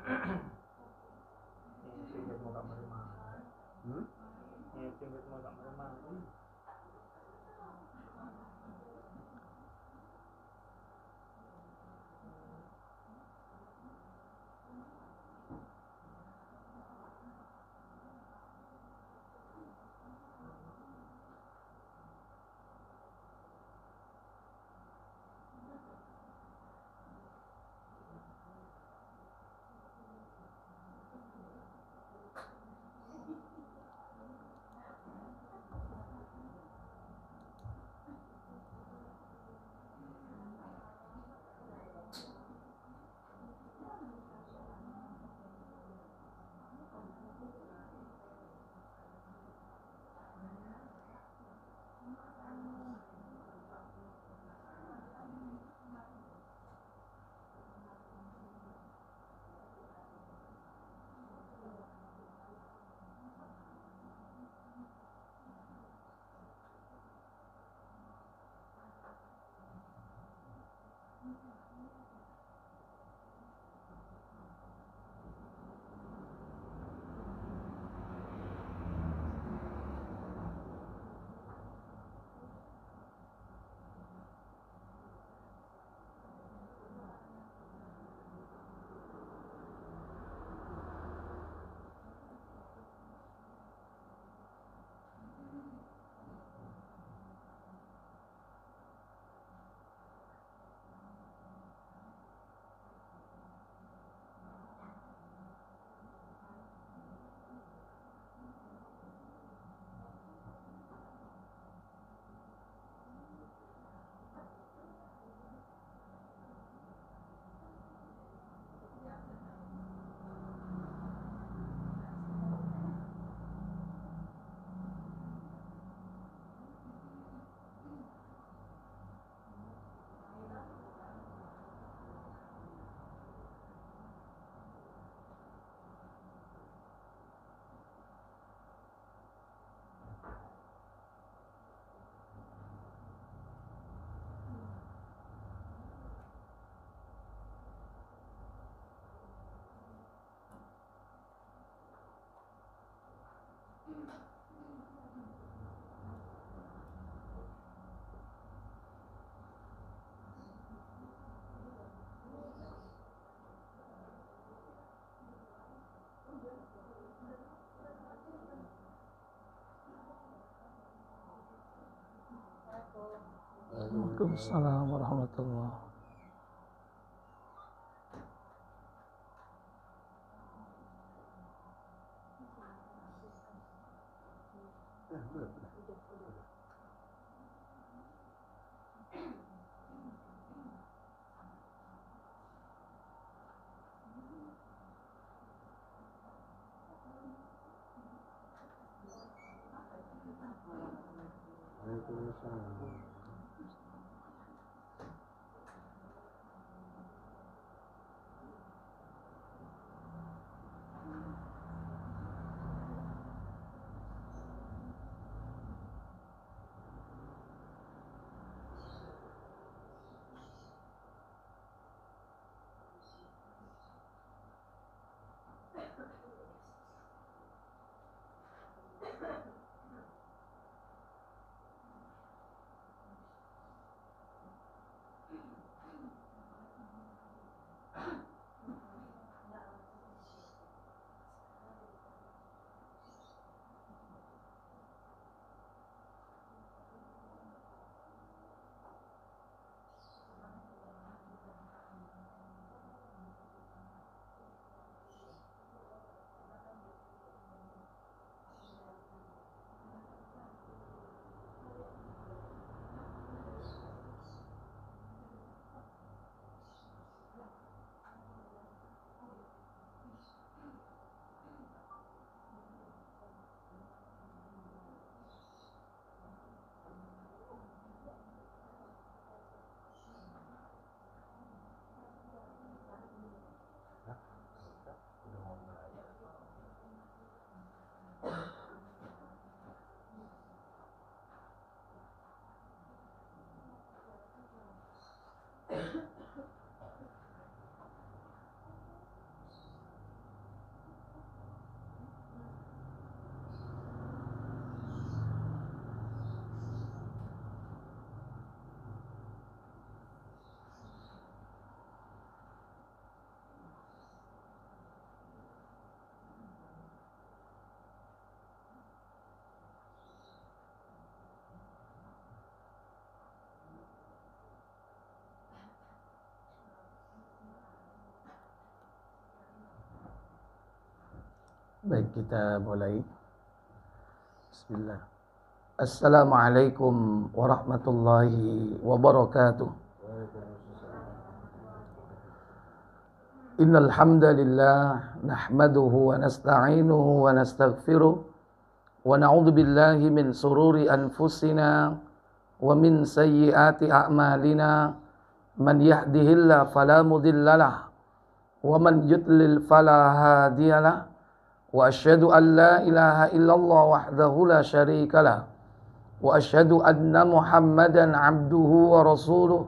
Pinggir mau kamar rumah. Pinggir mau kamar rumah. Waalaikumsalam warahmatullahi. Baik, kita mulai. Bismillah. Assalamualaikum warahmatullahi wabarakatuh. Innal hamdalillah nahmaduhu wa nasta'inuhu wa nastaghfiruh wa na'udzu billahi min sururi anfusina wa min sayyiati a'malina man yahdihillahu fala mudhillalah wa man yudlil fala hadiyalah. Wa asyhadu an la ilaha illallah wahdahu la syarikalah wa asyhadu anna Muhammadan abduhu wa rasuluh.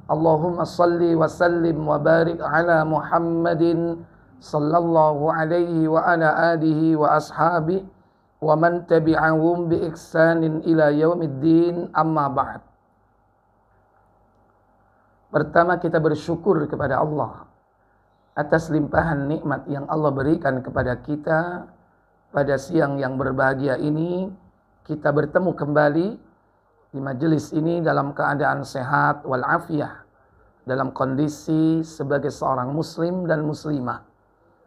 Allahumma salli wa sallim wa barik ala Muhammadin sallallahu alaihi wa ala alihi wa ashabihi wa man tabi'ahum bi ihsanin ila yaumiddin, amma ba'd. Pertama, kita bersyukur kepada Allah atas limpahan nikmat yang Allah berikan kepada kita pada siang yang berbahagia ini. Kita bertemu kembali di majelis ini dalam keadaan sehat walafiat, dalam kondisi sebagai seorang muslim dan muslimah.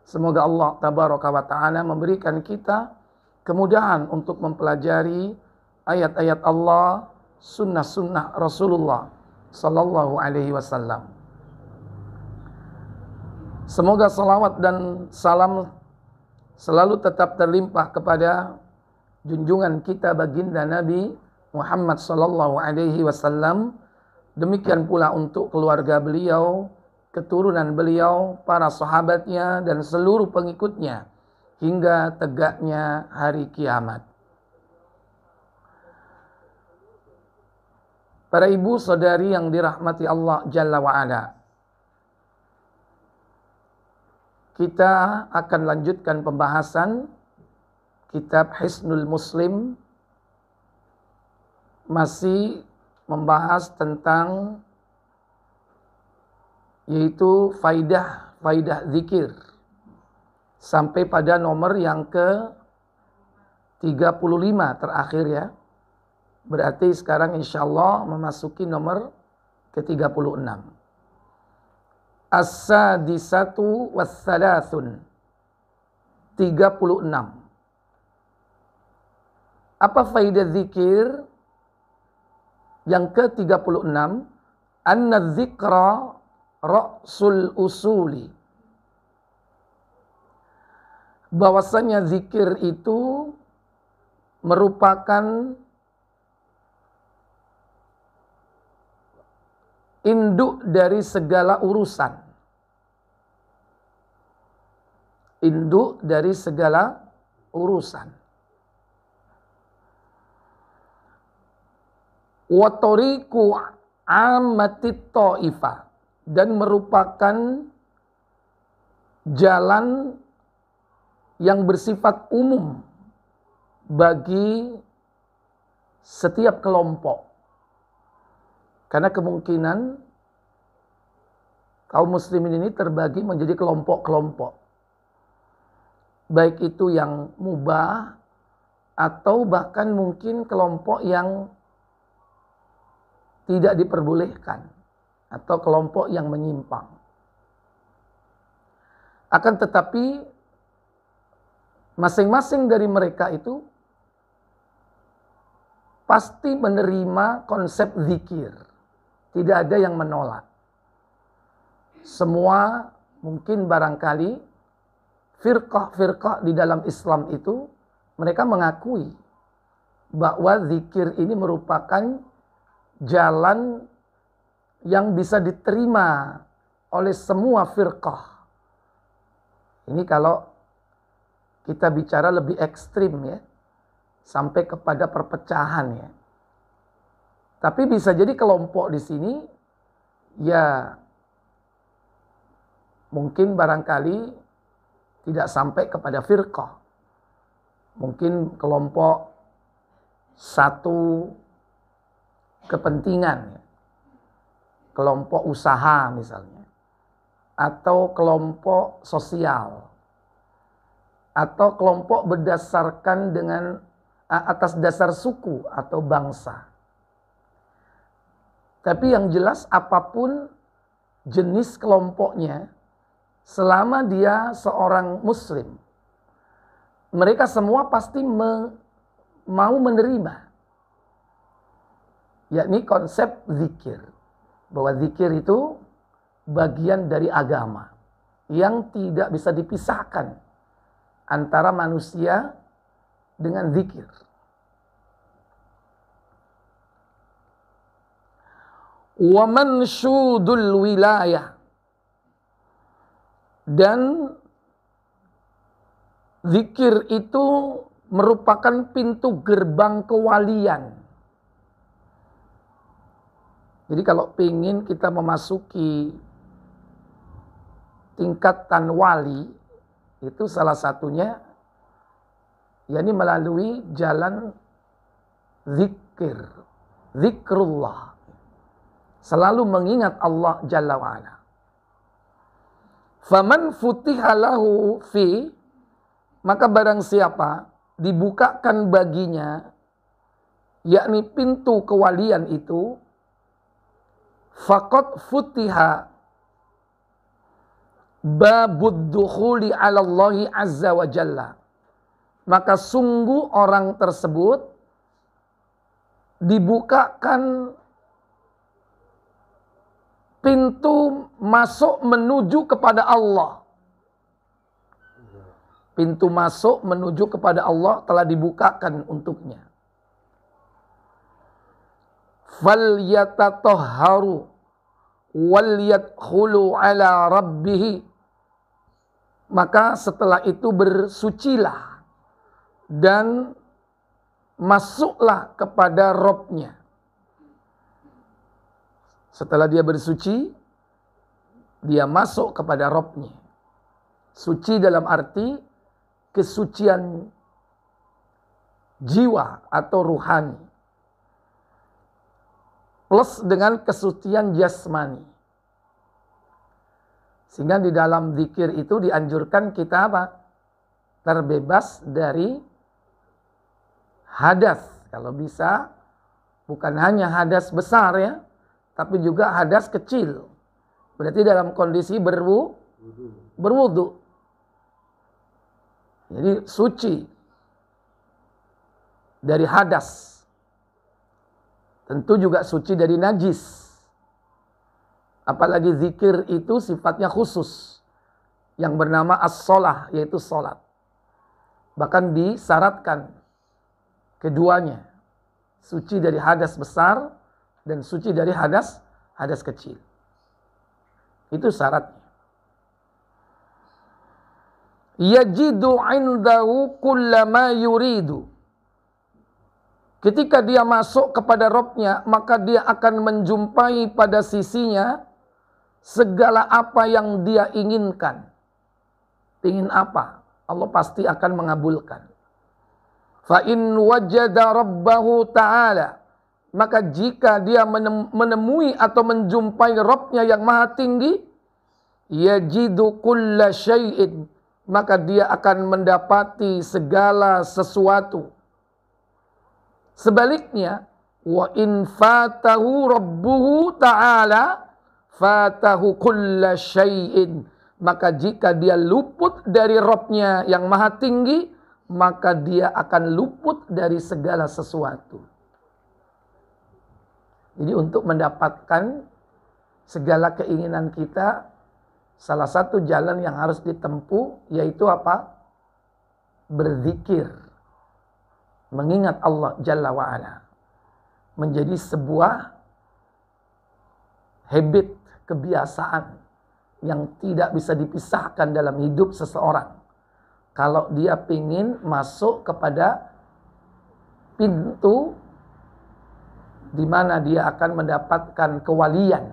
Semoga Allah tabaraka wa ta'ala memberikan kita kemudahan untuk mempelajari ayat-ayat Allah, sunnah-sunnah Rasulullah sallallahu alaihi wasallam. Semoga salawat dan salam selalu tetap terlimpah kepada junjungan kita baginda Nabi Muhammad sallallahu alaihi wasallam. Demikian pula untuk keluarga beliau, keturunan beliau, para sahabatnya dan seluruh pengikutnya hingga tegaknya hari kiamat. Para ibu saudari yang dirahmati Allah Jalla wa'ala, kita akan lanjutkan pembahasan kitab Hisnul Muslim, masih membahas tentang yaitu faidah zikir sampai pada nomor yang ke-35 terakhir ya. Berarti sekarang insyaallah memasuki nomor ke-36. As-sadisatu was-salasun, 36. Apa faidah zikir? Yang ke-36, anna dzikra ra'sul usuli. Bahwasanya zikir itu merupakan induk dari segala urusan. Induk dari segala urusan. Wa tariqu ammatit ta'ifah, dan merupakan jalan yang bersifat umum bagi setiap kelompok. Karena kemungkinan kaum muslimin ini terbagi menjadi kelompok-kelompok. Baik itu yang mubah atau bahkan mungkin kelompok yang tidak diperbolehkan atau kelompok yang menyimpang. Akan tetapi masing-masing dari mereka itu pasti menerima konsep zikir. Tidak ada yang menolak. Semua mungkin barangkali firqah-firqah di dalam Islam itu mereka mengakui bahwa zikir ini merupakan jalan yang bisa diterima oleh semua firqah. Ini kalau kita bicara lebih ekstrim ya, sampai kepada perpecahan ya. Tapi bisa jadi kelompok di sini ya mungkin barangkali tidak sampai kepada firqah. Mungkin kelompok satu kepentingan, kelompok usaha misalnya, atau kelompok sosial, atau kelompok berdasarkan dengan atas dasar suku atau bangsa. Tapi yang jelas apapun jenis kelompoknya, selama dia seorang muslim mereka semua pasti mau menerima, yakni konsep zikir, bahwa zikir itu bagian dari agama yang tidak bisa dipisahkan antara manusia dengan zikir. Wa mansyudul wilayah, dan zikir itu merupakan pintu gerbang kewalian. Jadi kalau ingin kita memasuki tingkatan wali, itu salah satunya yakni melalui jalan zikir, zikrullah. Selalu mengingat Allah Jalla wa'ala. Faman futihalahu fi, maka barang siapa dibukakan baginya, yakni pintu kewalian itu, faqad futiha babud dukhuli ala Allahi azza wa jalla. Maka sungguh orang tersebut dibukakan pintu masuk menuju kepada Allah. Pintu masuk menuju kepada Allah telah dibukakan untuknya. Falyatatahharu wal yadkhulu ala rabbih. Maka setelah itu bersucilah dan masuklah kepada Rabb-nya. Setelah dia bersuci, dia masuk kepada Rabb-nya. Suci dalam arti kesucian jiwa atau ruhani. Plus dengan kesucian jasmani. Sehingga di dalam zikir itu dianjurkan kita apa? Terbebas dari hadas. Kalau bisa, bukan hanya hadas besar ya, tapi juga hadas kecil. Berarti dalam kondisi berwudu. Jadi suci dari hadas. Tentu juga suci dari najis. Apalagi zikir itu sifatnya khusus. Yang bernama as-sholah, yaitu sholat. Bahkan disyaratkan keduanya. Suci dari hadas besar dan suci dari hadas kecil. Itu syaratnya. Yajidu indahu kullama yuridu. Ketika dia masuk kepada Rabb-nya, maka dia akan menjumpai pada sisinya segala apa yang dia inginkan. Ingin apa? Allah pasti akan mengabulkan. Fa in wajada rabbahu ta'ala, maka jika dia menemui atau menjumpai Rabb-nya yang maha tinggi, yajidu kulla syai'in, maka dia akan mendapati segala sesuatu. Sebaliknya, wa in fatahu rabbuhu ta'ala, fatahu kulla syai'in, maka jika dia luput dari Rabb-nya yang maha tinggi, maka dia akan luput dari segala sesuatu. Jadi untuk mendapatkan segala keinginan kita, salah satu jalan yang harus ditempuh yaitu apa? Berzikir. Mengingat Allah Jalla wa'ala. Menjadi sebuah habit, kebiasaan yang tidak bisa dipisahkan dalam hidup seseorang. Kalau dia ingin masuk kepada pintu di mana dia akan mendapatkan kewalian,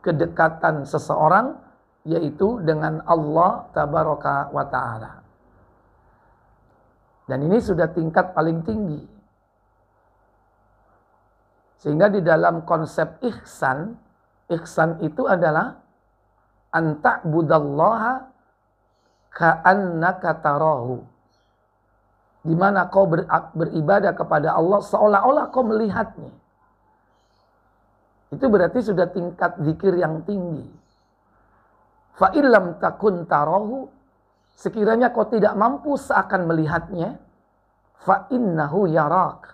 kedekatan seseorang, yaitu dengan Allah Tabaraka wa Ta'ala. Dan ini sudah tingkat paling tinggi. Sehingga di dalam konsep ihsan, ihsan itu adalah anta'budallaha ka'annaka tarahu. Di mana kau beribadah kepada Allah seolah-olah kau melihatnya. Itu berarti sudah tingkat zikir yang tinggi. Fa illam takun tarahu sekiranya kau tidak mampu seakan melihatnya, fa innahu yarak,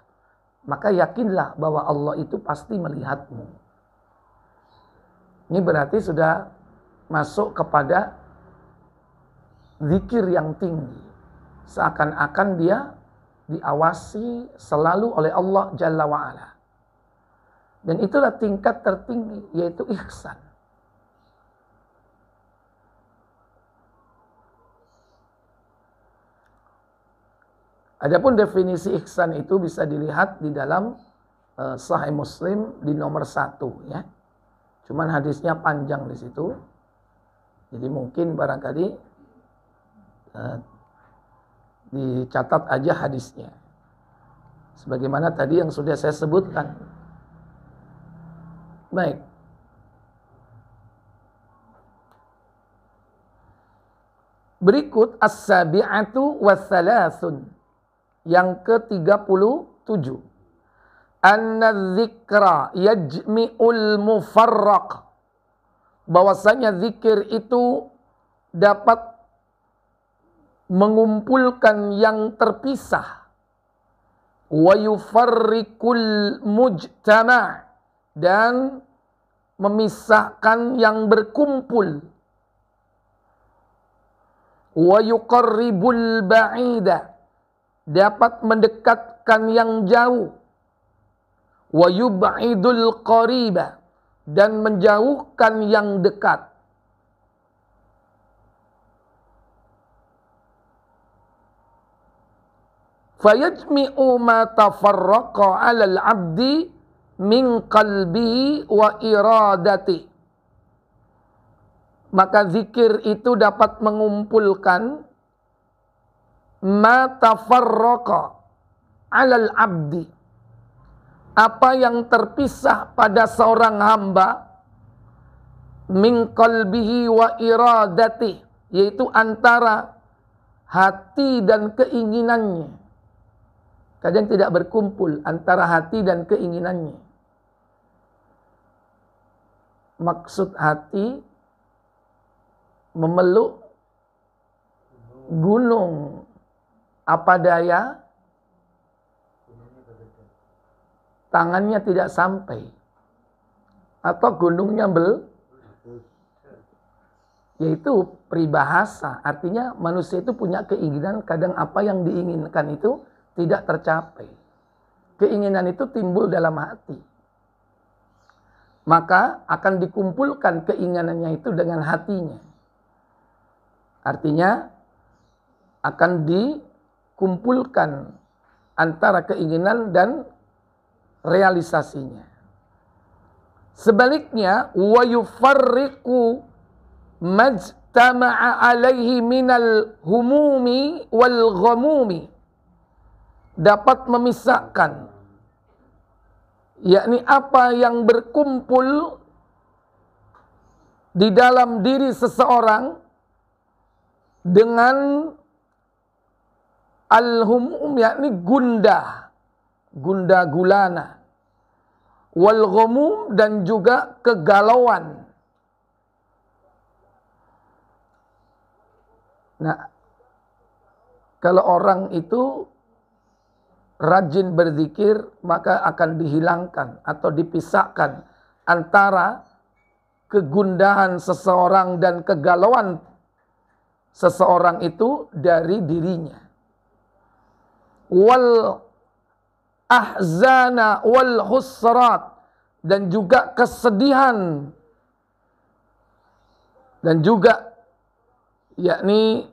maka yakinlah bahwa Allah itu pasti melihatmu. Ini berarti sudah masuk kepada zikir yang tinggi. Seakan-akan dia diawasi selalu oleh Allah Jalla wa'ala. Dan itulah tingkat tertinggi, yaitu ihsan. Adapun definisi ihsan itu bisa dilihat di dalam Sahih Muslim di nomor 1 ya. Cuman hadisnya panjang di situ. Jadi mungkin barangkali dicatat aja hadisnya. Sebagaimana tadi yang sudah saya sebutkan. Baik. Berikut as-sabi'atu was-salasun. Yang ke-37. Anna-dzikra yajmi'ul mufarraq. Bahwasanya zikir itu dapat mengumpulkan yang terpisah. Wa yufarriqul mujtama'. Dan memisahkan yang berkumpul. Wa yuqarribul ba'ida. Dapat mendekatkan yang jauh. Wa yub'idul qariba. Dan menjauhkan yang dekat. Fayajmi'u ma tafarraqa 'alal 'abdi min qalbihi wa iradati. Maka zikir itu dapat mengumpulkan ma tafarraqa 'alal 'abdi. Apa yang terpisah pada seorang hamba min qalbihi wa iradati, yaitu antara hati dan keinginannya. Kadang tidak berkumpul antara hati dan keinginannya. Maksud hati memeluk gunung, apa daya tangannya tidak sampai, atau gunungnya yaitu peribahasa. Artinya manusia itu punya keinginan, kadang apa yang diinginkan itu tidak tercapai. Keinginan itu timbul dalam hati. Maka akan dikumpulkan keinginannya itu dengan hatinya. Artinya akan dikumpulkan antara keinginan dan realisasinya. Sebaliknya, wa yufarriqu majtama'a alaihi minal humumi wal ghamumi. Dapat memisahkan, yakni apa yang berkumpul di dalam diri seseorang dengan al-humum, yakni gundah gulana, wal ghamum, dan juga kegalauan. Nah, kalau orang itu rajin berzikir, maka akan dihilangkan atau dipisahkan antara kegundahan seseorang dan kegalauan seseorang itu dari dirinya. Wal ahzana wal husrat, dan juga kesedihan, dan juga yakni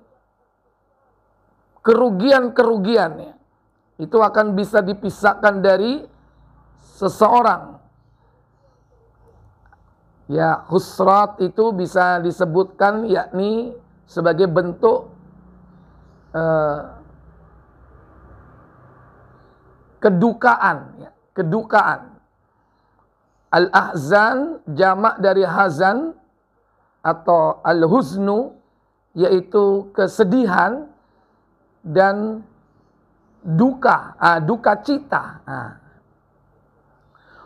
kerugian-kerugian ya. Itu akan bisa dipisahkan dari seseorang. Ya, husrat itu bisa disebutkan yakni sebagai bentuk kedukaan, ya, kedukaan. Al-ahzan jamak dari hazan atau al-huznu, yaitu kesedihan, dan duka, duka cita.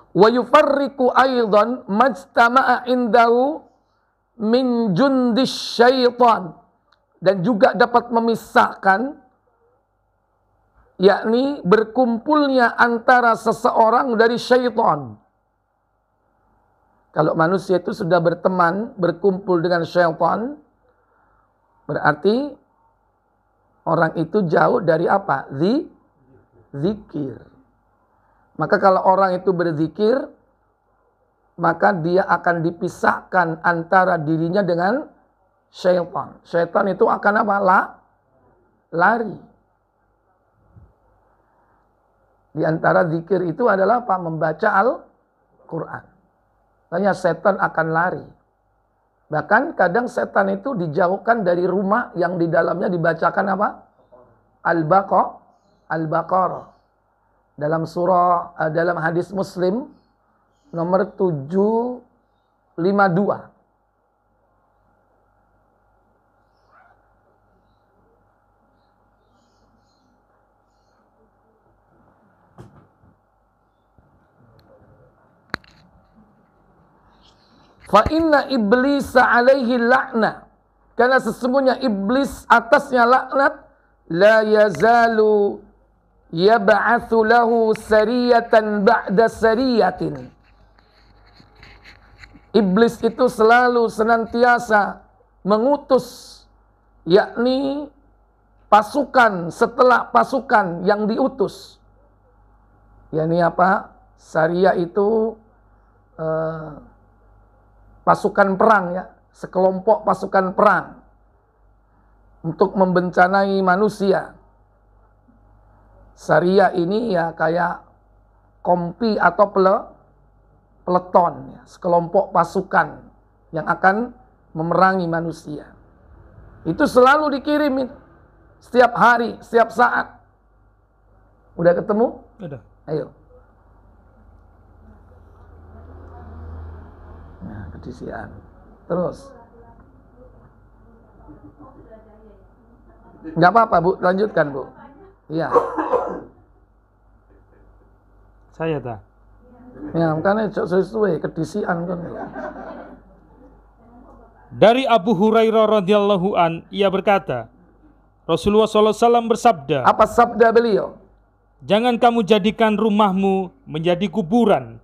Wa yufarriqu aidan majtama'a indahu min jundis syaitan, dan juga dapat memisahkan, yakni berkumpulnya antara seseorang dari syaitan. Kalau manusia itu sudah berteman, berkumpul dengan syaitan, berarti orang itu jauh dari apa? Zikir. Maka kalau orang itu berzikir, maka dia akan dipisahkan antara dirinya dengan syaitan. Syaitan itu akan apa? Lari. Di antara zikir itu adalah apa? Membaca Al-Quran. Makanya setan akan lari. Bahkan kadang setan itu dijauhkan dari rumah yang di dalamnya dibacakan apa? Al-Baqarah. Dalam dalam hadis Muslim nomor 752. Fa inna iblis alaihi la'na, karena sesungguhnya iblis atasnya laknat, la yazalu yab'atsu lahu sariyatan ba'da sariyatin. Iblis itu selalu senantiasa mengutus, yakni pasukan setelah pasukan yang diutus. Yakni apa? Sariyah itu pasukan perang, ya, sekelompok pasukan perang untuk membencanai manusia. Sariyah ini ya kayak kompi atau peleton, ya, sekelompok pasukan yang akan memerangi manusia. Itu selalu dikirim setiap hari, setiap saat. Udah ketemu? Udah. Ayo. Nah, kedisian. Terus. Nggak apa-apa, Bu. Lanjutkan, Bu. Iya. Saya dah. Ya, makanya sesuai kedisian kan. Dari Abu Hurairah radhiyallahu an, ia berkata, Rasulullah SAW bersabda, Apa sabda beliau? jangan kamu jadikan rumahmu menjadi kuburan.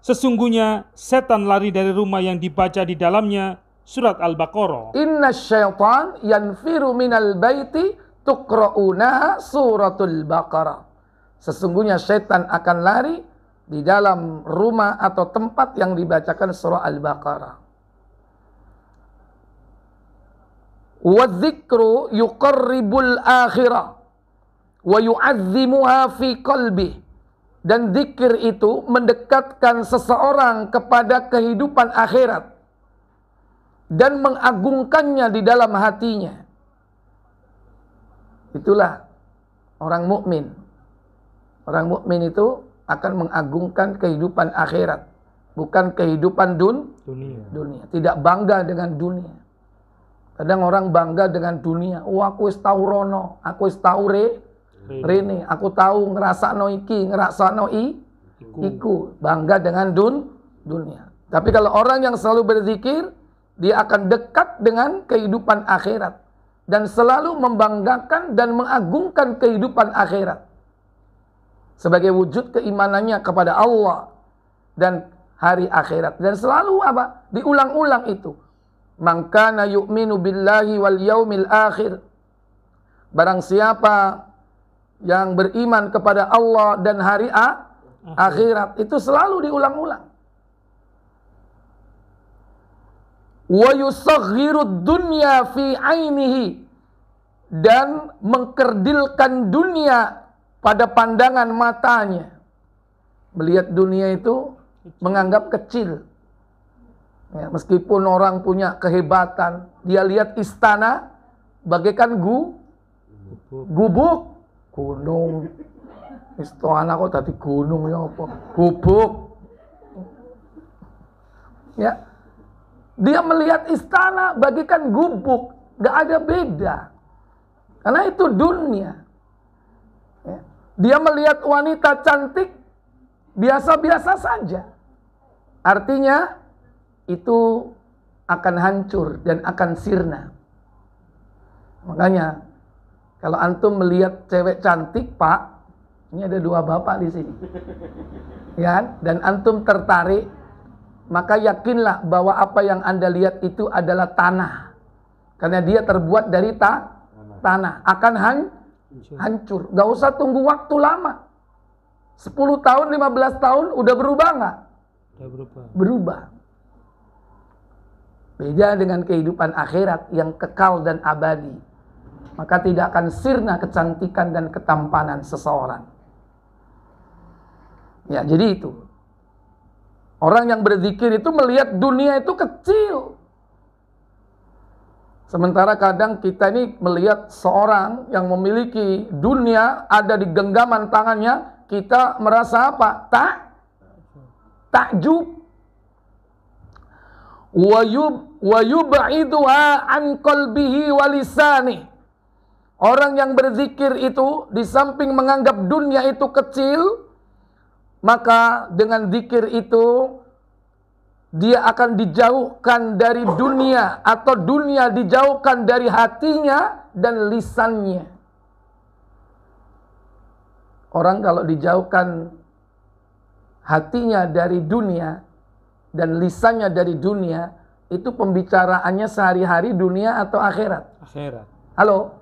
Sesungguhnya setan lari dari rumah yang dibaca di dalamnya surat Al-Baqarah. Inna syaitan yanfiru minal baiti tuqra'unaha suratul Baqarah. Sesungguhnya syaitan akan lari di dalam rumah atau tempat yang dibacakan surah Al-Baqarah. Wa dzikru yuqarribul akhirah wa yu'azzimuha fi qalbi. Dan zikir itu mendekatkan seseorang kepada kehidupan akhirat dan mengagungkannya di dalam hatinya. Itulah orang mukmin. Orang mukmin itu akan mengagungkan kehidupan akhirat, bukan kehidupan dunia. Tidak bangga dengan dunia. Kadang orang bangga dengan dunia. Oh, aku wis tau rono, aku wis tau rene, aku tahu ngrasakno iki, ngrasakno iku. Bangga dengan dunia. Tapi kalau orang yang selalu berzikir, dia akan dekat dengan kehidupan akhirat dan selalu membanggakan dan mengagungkan kehidupan akhirat sebagai wujud keimanannya kepada Allah dan hari akhirat. Dan selalu apa? Diulang-ulang itu. Man kana yu'minu billahi wal yaumil akhir. Barang siapa yang beriman kepada Allah dan hari akhirat, itu selalu diulang-ulang. Wa yusaghhirud dunya fi ainihi, dan mengkerdilkan dunia pada pandangan matanya. Melihat dunia itu menganggap kecil. Ya, meskipun orang punya kehebatan, dia lihat istana bagaikan gubuk. Gunung. Istana kok tadi gunung ya apa? Gubuk. Ya. Dia melihat istana bagaikan gubuk, gak ada beda. Karena itu dunia. Ya. Dia melihat wanita cantik biasa-biasa saja. Artinya itu akan hancur dan akan sirna. Makanya kalau antum melihat cewek cantik, Pak, ini ada dua bapak di sini, ya, dan antum tertarik, maka yakinlah bahwa apa yang Anda lihat itu adalah tanah, karena dia terbuat dari tanah, akan hancur. Gak usah tunggu waktu lama, 10 tahun, 15 tahun, udah berubah nggak? Udah Berubah. Beda dengan kehidupan akhirat yang kekal dan abadi. Maka tidak akan sirna kecantikan dan ketampanan seseorang. Ya, jadi itu. Orang yang berzikir itu melihat dunia itu kecil. Sementara kadang kita ini melihat seorang yang memiliki dunia ada di genggaman tangannya, kita merasa apa? Takjub. Wa yub'iduha an qalbihi wa lisani. Orang yang berzikir itu di samping menganggap dunia itu kecil, maka dengan zikir itu dia akan dijauhkan dari dunia, atau dunia dijauhkan dari hatinya dan lisannya. Orang kalau dijauhkan hatinya dari dunia dan lisannya dari dunia, itu pembicaraannya sehari-hari dunia atau akhirat? Akhirat. Halo?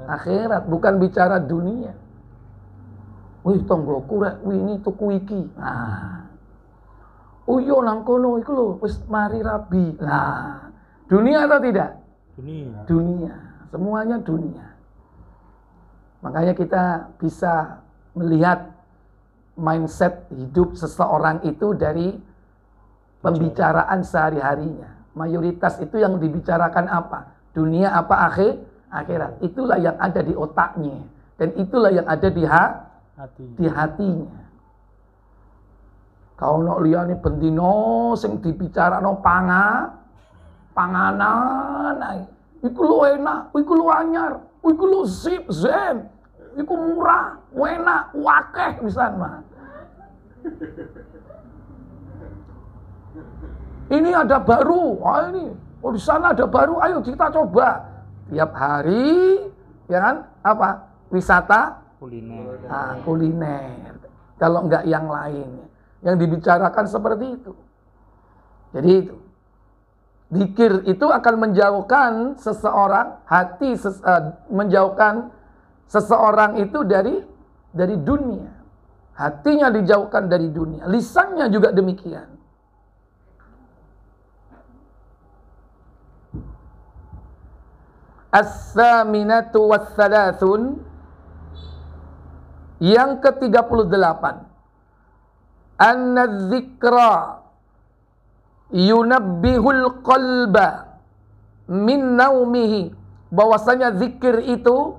Akhirat, bukan bicara dunia. Wih, tonggoku rek, wih ini tuku iki. Nah. Uyo nang kono iku lho, wis mari rabi. Nah, dunia atau tidak? Dunia. Semuanya dunia. Makanya kita bisa melihat mindset hidup seseorang itu dari pembicaraan sehari-harinya. Mayoritas itu yang dibicarakan apa? Dunia apa akhirat. Itulah yang ada di otaknya. Dan itulah yang ada di hatinya. Kau nak lihat ni bendino sing dibicarano panganan ay. Iku lu enak, iku lu anyar, iku lu sip zen, iku murah, enak, wakeh pisan mah. Ini ada baru, ini, di sana ada baru, ayo kita coba. Tiap hari, ya kan? Apa? Wisata kuliner. Kuliner. Kalau enggak yang lain. Yang dibicarakan seperti itu. Jadi itu. Zikir itu akan menjauhkan seseorang, menjauhkan seseorang itu dari dunia. Hatinya dijauhkan dari dunia. Lisannya juga demikian. As-saminatu was-salasun, yang ke-38. Anna-dzikra yunabbihul qalba min naumihi, bahwasanya zikir itu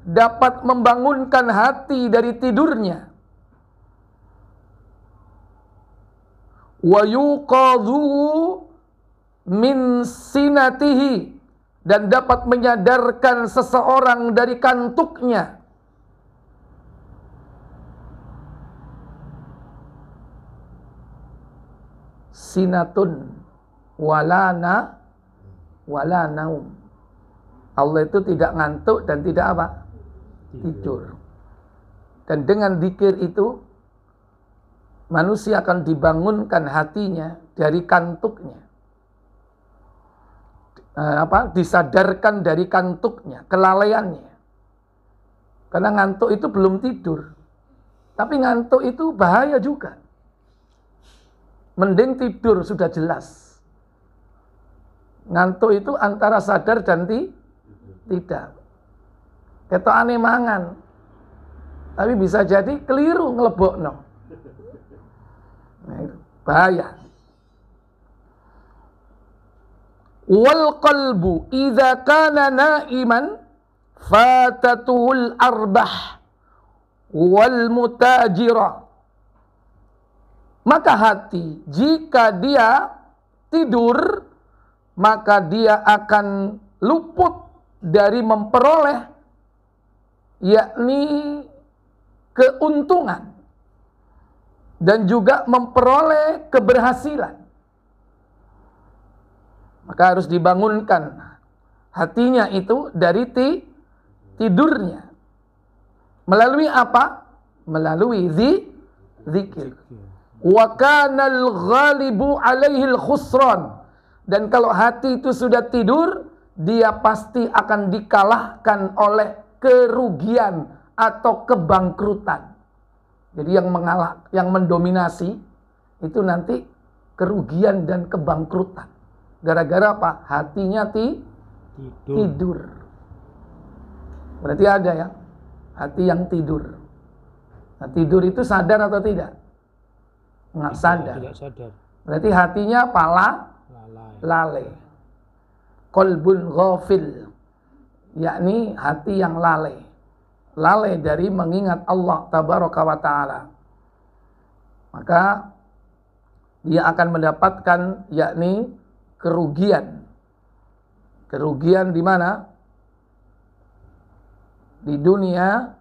dapat membangunkan hati dari tidurnya. Wa yuqadhu min sinatihi, dan dapat menyadarkan seseorang dari kantuknya. Sinatun wala naum. Allah itu tidak ngantuk dan tidak apa? Tidur. Dan dengan zikir itu manusia akan dibangunkan hatinya dari kantuknya. Disadarkan dari kantuknya, kelalaiannya. Karena ngantuk itu belum tidur. Tapi ngantuk itu bahaya juga. Mending tidur sudah jelas. Ngantuk itu antara sadar dan tidak. Ketok aneh mangan. Tapi bisa jadi keliru ngelebokno. Nah, itu bahaya. Wal qalbu idza kana naiman fatatuhul arbah wal mutajira. Maka hati jika dia tidur, maka dia akan luput dari memperoleh yakni keuntungan dan juga memperoleh keberhasilan. Maka harus dibangunkan hatinya itu dari tidurnya. Melalui apa? Melalui zikir. Wa kana al-ghalibu alaihi al-khusran. Dan kalau hati itu sudah tidur, dia pasti akan dikalahkan oleh kerugian atau kebangkrutan. Jadi yang mengalah, yang mendominasi itu nanti kerugian dan kebangkrutan. Gara-gara apa? Hatinya tidur. Berarti ada ya, hati yang tidur. Nah, tidur itu sadar atau tidak? Nggak sadar. Tidak sadar. Berarti hatinya lalai. Qalbun ghafil, yakni hati yang lalai. Lalai dari mengingat Allah tabaraka wa ta'ala. Maka dia akan mendapatkan yakni kerugian. Kerugian di mana? Di dunia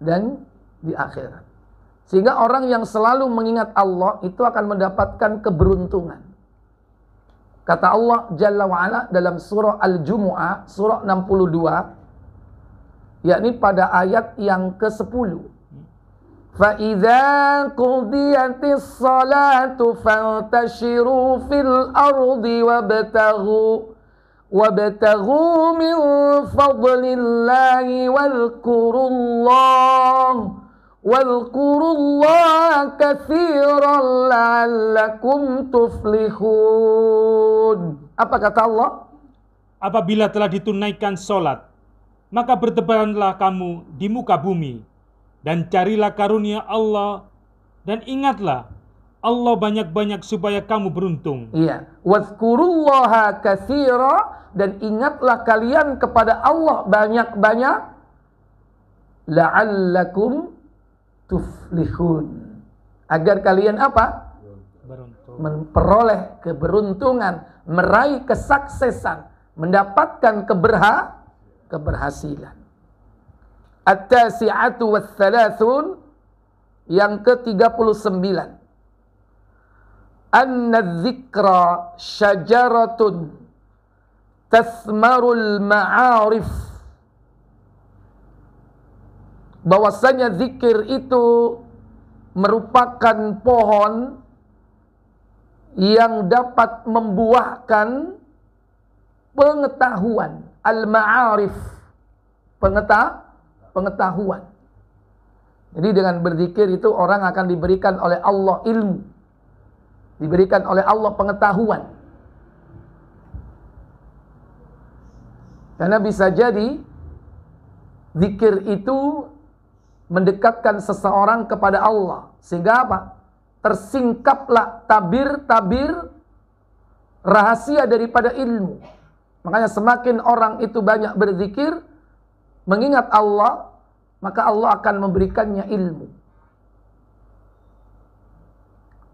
dan di akhirat. Sehingga orang yang selalu mengingat Allah itu akan mendapatkan keberuntungan. Kata Allah Jalla wa'ala dalam surah Al-Jumu'ah, surah 62, yakni pada ayat yang ke-10. فَإِذَا قُضِيَتِ الصَّلَاةُ فَانْتَشِرُوا فِي الْأَرْضِ وَابْتَغُوا مِنْ فَضْلِ اللَّهِ وَاذْكُرُوا اللَّهَ كَثِيرًا لَعَلَّكُمْ تُفْلِحُونَ. Apa kata Allah? Apabila telah ditunaikan sholat, maka bertebaranlah kamu di muka bumi, dan carilah karunia Allah, dan ingatlah Allah banyak-banyak supaya kamu beruntung. Iya, wazkurullaha katsira, dan ingatlah kalian kepada Allah banyak-banyak, la'allakum tuflihun, agar kalian apa? Beruntung. Memperoleh keberuntungan, meraih kesuksesan, mendapatkan keberhasilan. At-tasi'atu wath-thalathun, yang ke-39. Anna dzikra syajaratun tathmarul ma'arif. Bahwasanya zikir itu merupakan pohon yang dapat membuahkan pengetahuan, al-ma'arif, pengetahuan. Jadi dengan berzikir itu orang akan diberikan oleh Allah ilmu, diberikan oleh Allah pengetahuan. Karena bisa jadi zikir itu mendekatkan seseorang kepada Allah, sehingga apa? Tersingkaplah tabir-tabir rahasia daripada ilmu. Makanya semakin orang itu banyak berzikir, mengingat Allah, maka Allah akan memberikannya ilmu.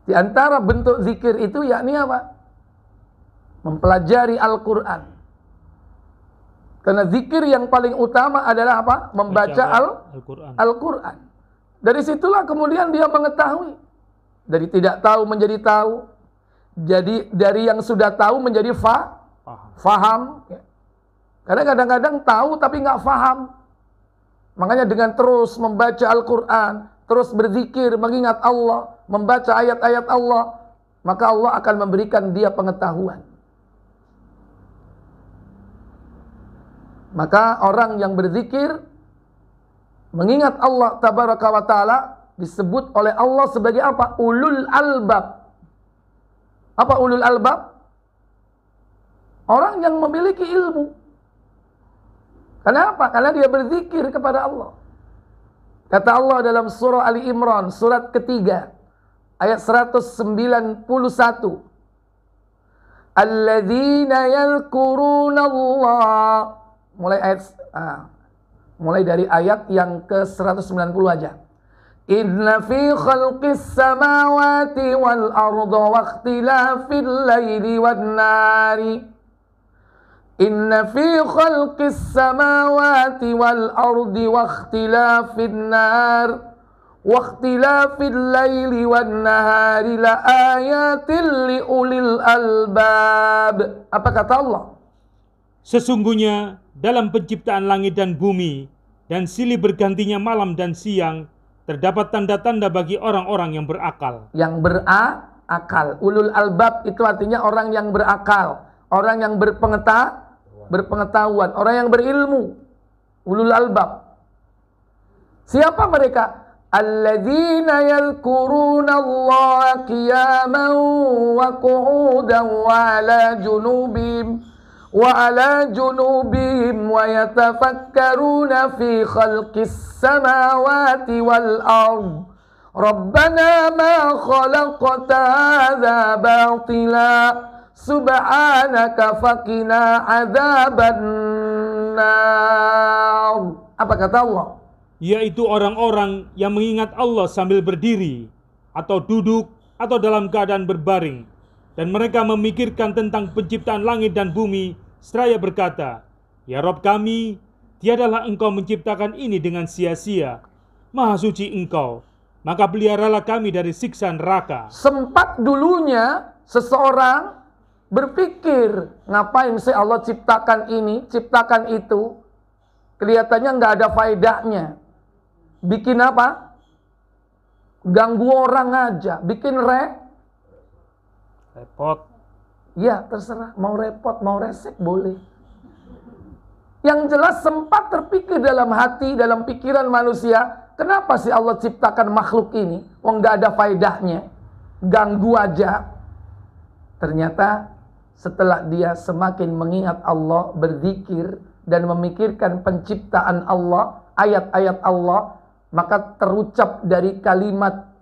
Di antara bentuk zikir itu yakni apa? Mempelajari Al-Quran. Karena zikir yang paling utama adalah apa? Membaca Al-Quran. Dari situlah kemudian dia mengetahui. Dari tidak tahu menjadi tahu. Jadi dari yang sudah tahu menjadi faham. Karena kadang-kadang tahu tapi nggak faham. Makanya dengan terus membaca Al-Quran, terus berzikir, mengingat Allah, membaca ayat-ayat Allah, maka Allah akan memberikan dia pengetahuan. Maka orang yang berzikir, mengingat Allah tabaraka wa ta'ala, disebut oleh Allah sebagai apa? Ulul albab. Apa ulul albab? Orang yang memiliki ilmu. Kenapa? Karena dia berzikir kepada Allah. Kata Allah dalam surah Ali Imran, surat ketiga, ayat 191. Alladzina yadhkuruna Allah. Mulai dari ayat yang ke-190 aja. Inna fi khalqis samawati wal arda wa ikhtilafil laili wan nari. Inna fi khalqis samawati wal ardi wa ikhtilafin nar wa ikhtilafil laili wan nahari la ayatin li ulil albab. Apa kata Allah? Sesungguhnya dalam penciptaan langit dan bumi dan silih bergantinya malam dan siang terdapat tanda-tanda bagi orang-orang yang berakal. Yang berakal. Ulul albab itu artinya orang yang berakal, orang yang berpengetahuan, orang yang berilmu. Ulul albab. Siapa mereka? Alladzina yadhkuruna Allah qiyaman wa qu'udan wa ala junubihim wa yatafakkaruna fi khalqis samawati wal ard. Rabbana ma khalaqta hadza batila subhanaka faqina adzaban nar. Apa kata Allah? Yaitu orang-orang yang mengingat Allah sambil berdiri, atau duduk, atau dalam keadaan berbaring. Dan mereka memikirkan tentang penciptaan langit dan bumi, seraya berkata, Ya Rabb kami, tiadalah Engkau menciptakan ini dengan sia-sia. Maha suci Engkau, maka peliharalah kami dari siksa neraka. Sempat dulunya seseorang berpikir, ngapain sih Allah ciptakan ini, ciptakan itu. Kelihatannya nggak ada faedahnya. Bikin apa? Ganggu orang aja. Bikin repot. Ya terserah. Mau repot, mau resek boleh. Yang jelas sempat terpikir dalam hati, dalam pikiran manusia. Kenapa sih Allah ciptakan makhluk ini? Oh nggak ada faedahnya. Ganggu aja. Ternyata setelah dia semakin mengingat Allah, berzikir, dan memikirkan penciptaan Allah, ayat-ayat Allah, maka terucap dari kalimat,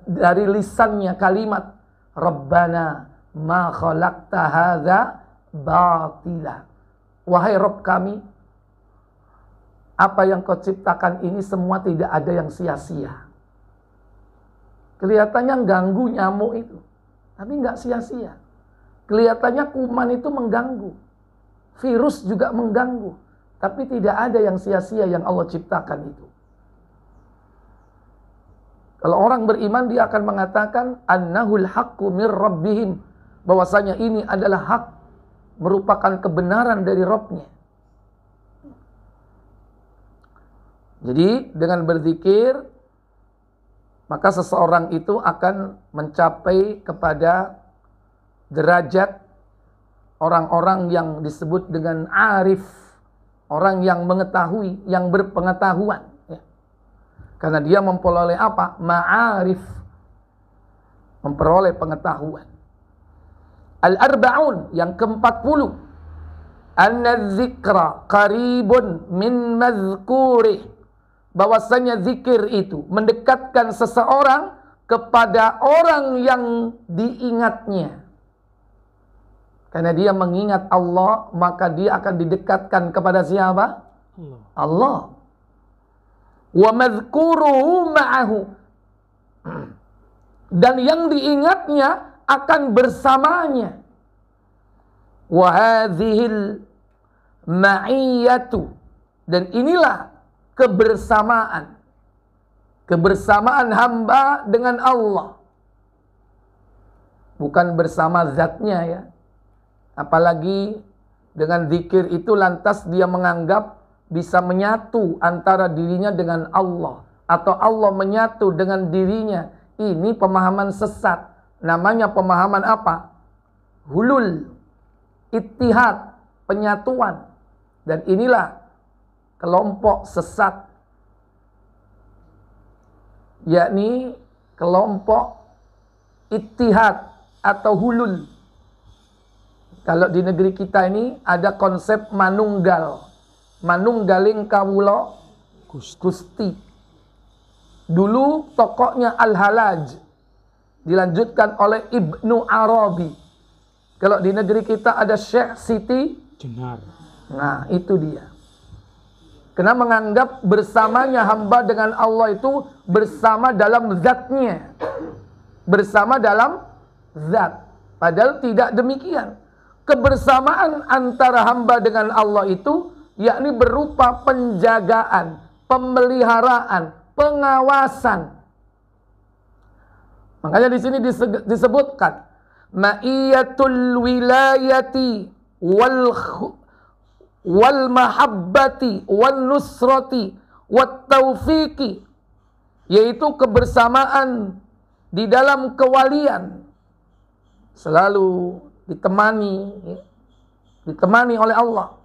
dari lisannya kalimat, Rabbana ma khalaqta hadza batila. Wahai Rabb kami, apa yang kau ciptakan ini semua tidak ada yang sia-sia. Kelihatannya ganggu nyamuk itu, tapi nggak sia-sia. Kelihatannya kuman itu mengganggu, virus juga mengganggu, tapi tidak ada yang sia-sia yang Allah ciptakan itu. Kalau orang beriman dia akan mengatakan annahul haqqu mir rabbihim, bahwasanya ini adalah hak, merupakan kebenaran dari Rabb-nya. Jadi dengan berzikir maka seseorang itu akan mencapai kepada derajat orang-orang yang disebut dengan arif, orang yang mengetahui, yang berpengetahuan. Karena dia memperoleh apa? Ma'arif. Memperoleh pengetahuan. Al-Arba'un, yang ke-40. Anna-dzikra qaribun min mazkurih. Bahwasanya zikir itu mendekatkan seseorang kepada orang yang diingatnya. Karena dia mengingat Allah, maka dia akan didekatkan kepada siapa? Allah. Wa madhkuruhu ma'ahu. Dan yang diingatnya akan bersamanya. Wa hadhil ma'iyatu. Dan inilah kebersamaan. Kebersamaan hamba dengan Allah. Bukan bersama zatnya ya. Apalagi dengan zikir itu lantas dia menganggap bisa menyatu antara dirinya dengan Allah, atau Allah menyatu dengan dirinya. Ini pemahaman sesat. Namanya pemahaman apa? Hulul, ittihad, penyatuan. Dan inilah kelompok sesat, yakni kelompok ittihad atau hulul. Kalau di negeri kita ini ada konsep manunggal. Manunggaling kawula Gusti. Dulu tokohnya Al-Halaj, dilanjutkan oleh Ibnu Arabi. Kalau di negeri kita ada Syekh Siti Jenar. Nah itu dia. Karena menganggap bersamanya hamba dengan Allah itu bersama dalam zatnya, bersama dalam zat. Padahal tidak demikian. Kebersamaan antara hamba dengan Allah itu yakni berupa penjagaan, pemeliharaan, pengawasan. Makanya di sini disebutkan ma'iyatul wilayati wal wal mahabbati wan nusrati wat taufiqi, yaitu kebersamaan di dalam kewalian, selalu ditemani oleh Allah.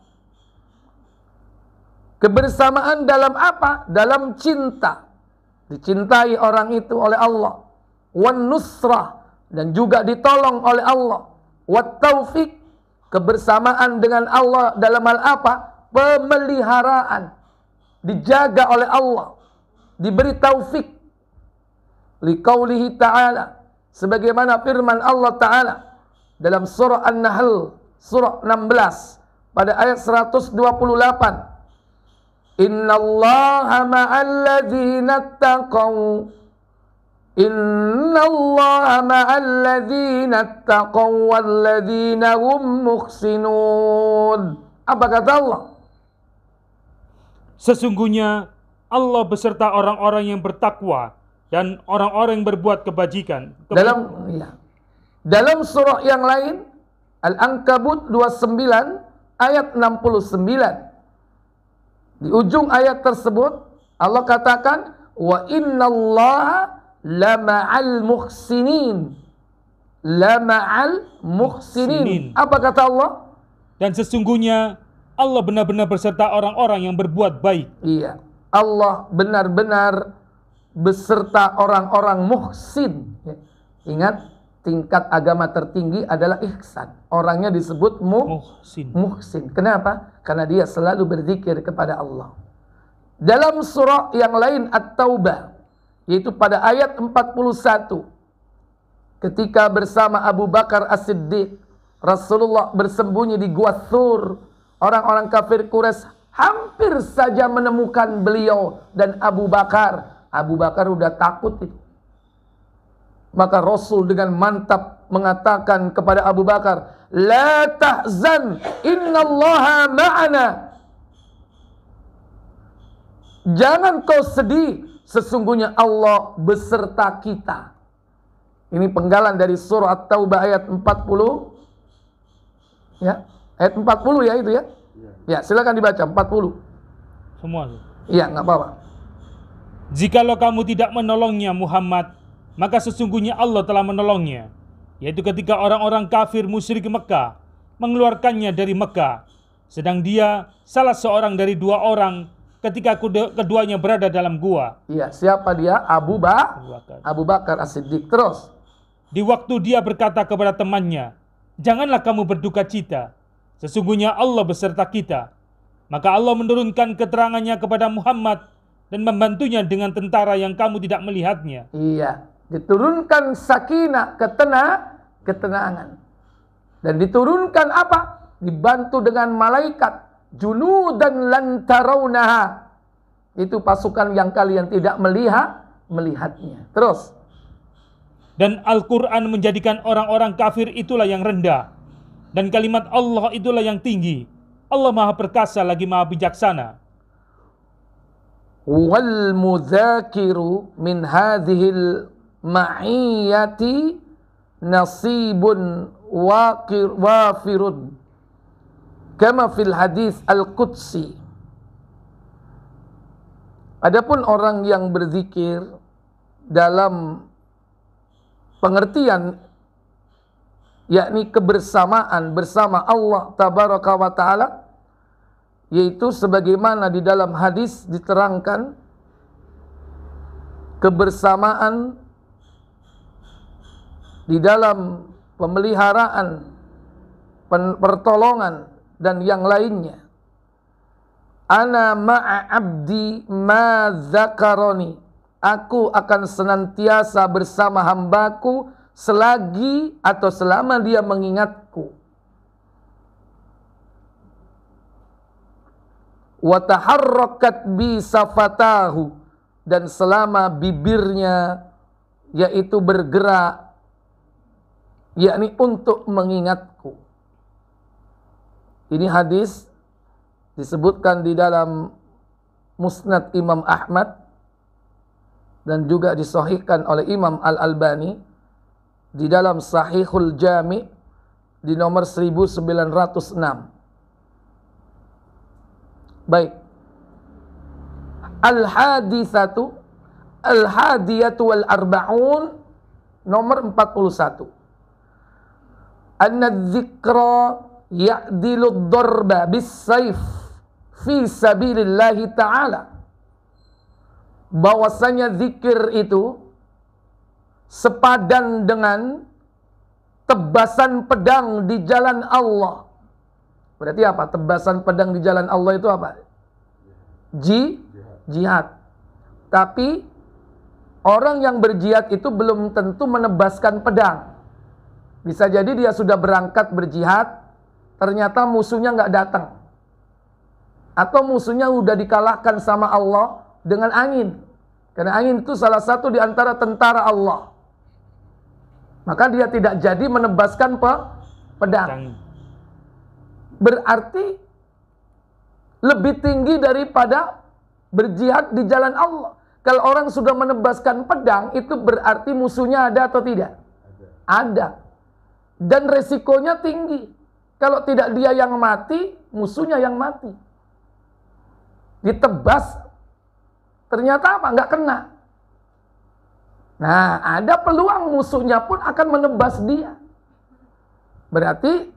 Kebersamaan dalam apa? Dalam cinta, dicintai orang itu oleh Allah. Wan nusrah, dan juga ditolong oleh Allah. Wat taufiq, kebersamaan dengan Allah dalam hal apa? Pemeliharaan, dijaga oleh Allah, diberi taufik. Liqaulihi ta'ala, sebagaimana firman Allah Ta'ala dalam surah An-Nahl surah 16 pada ayat 128. Innallaha ma'al ladzina taqaw, innallaha ma'al ladzina taqaw wal ladzina hum muhsinun. Apa kata Allah? Sesungguhnya Allah beserta orang-orang yang bertakwa dan orang-orang yang berbuat kebajikan. Dalam surah yang lain, Al-Ankabut 29 ayat 69. Di ujung ayat tersebut Allah katakan, wa innallaha lama'al muhsinin. Lama'al muhsinin. Apa kata Allah? Dan sesungguhnya Allah benar-benar beserta orang-orang yang berbuat baik. Iya, Allah benar-benar beserta orang-orang muhsin. Ingat, tingkat agama tertinggi adalah ihsan. Orangnya disebut muhsin. Kenapa? Karena dia selalu berzikir kepada Allah. Dalam surah yang lain At-Taubah, yaitu pada ayat 41, ketika bersama Abu Bakar As-Siddiq, Rasulullah bersembunyi di Gua Thur, orang-orang kafir Quraisy hampir saja menemukan beliau dan Abu Bakar. Abu Bakar udah takut itu. Maka Rasul dengan mantap mengatakan kepada Abu Bakar, la tahzan, innallaha ma'ana. Jangan kau sedih, sesungguhnya Allah beserta kita. Ini penggalan dari surah At-Taubah ayat 40. Ya, ayat 40 ya itu ya. Ya, silakan dibaca 40. Semua. Iya, enggak apa-apa. Jikalau kamu tidak menolongnya Muhammad, maka sesungguhnya Allah telah menolongnya, yaitu ketika orang-orang kafir musyrik Mekah mengeluarkannya dari Mekah, sedang dia salah seorang dari dua orang ketika keduanya berada dalam gua. Iya, siapa dia? Abu Bakar As-Siddiq. Terus, di waktu dia berkata kepada temannya, janganlah kamu berduka cita, sesungguhnya Allah beserta kita. Maka Allah menurunkan keterangannya kepada Muhammad dan membantunya dengan tentara yang kamu tidak melihatnya. Iya, diturunkan sakinah, ketenangan. Dan diturunkan apa? Dibantu dengan malaikat, junudan lan tarawnaha. Itu pasukan yang kalian tidak melihatnya. Terus, dan Al-Quran menjadikan orang-orang kafir itulah yang rendah, dan kalimat Allah itulah yang tinggi. Allah Maha Perkasa lagi Maha Bijaksana. wal mudzakiru min hadhil ma'iyati nasibun wafirun kama fil hadis al-qudsi. Adapun orang yang berzikir dalam pengertian yakni kebersamaan bersama Allah tabaraka wa taala, yaitu sebagaimana di dalam hadis diterangkan, kebersamaan di dalam pemeliharaan, pertolongan dan yang lainnya. Ana ma'a abdi ma dzakaroni. Aku akan senantiasa bersama hambaku selagi atau selama dia mengingatku. Wa taharrakat bi safatahu, dan selama bibirnya yaitu bergerak yakni untuk mengingatku. Ini hadis disebutkan di dalam Musnad Imam Ahmad dan juga disahihkan oleh Imam Al-Albani di dalam Sahihul Jami' di nomor 1906. Baik. Al-hadiyatu wal arba'un, nomor 41. Anna dzikra ya'dilu ad-darba bis-sayf fi sabilillahi ta'ala. Bahwasanya zikir itu sepadan dengan tebasan pedang di jalan Allah. Berarti apa? Tebasan pedang di jalan Allah itu apa? Jihad. Tapi orang yang berjihad itu belum tentu menebaskan pedang. Bisa jadi dia sudah berangkat berjihad, ternyata musuhnya nggak datang. Atau musuhnya udah dikalahkan sama Allah dengan angin. Karena angin itu salah satu di antara tentara Allah. Maka dia tidak jadi menebaskan pedang. Berarti lebih tinggi daripada berjihad di jalan Allah. Kalau orang sudah menebaskan pedang, itu berarti musuhnya ada atau tidak? Ada. Dan resikonya tinggi. Kalau tidak dia yang mati, musuhnya yang mati. Ditebas, ternyata apa? Nggak kena. Nah, ada peluang musuhnya pun akan menebas dia. Berarti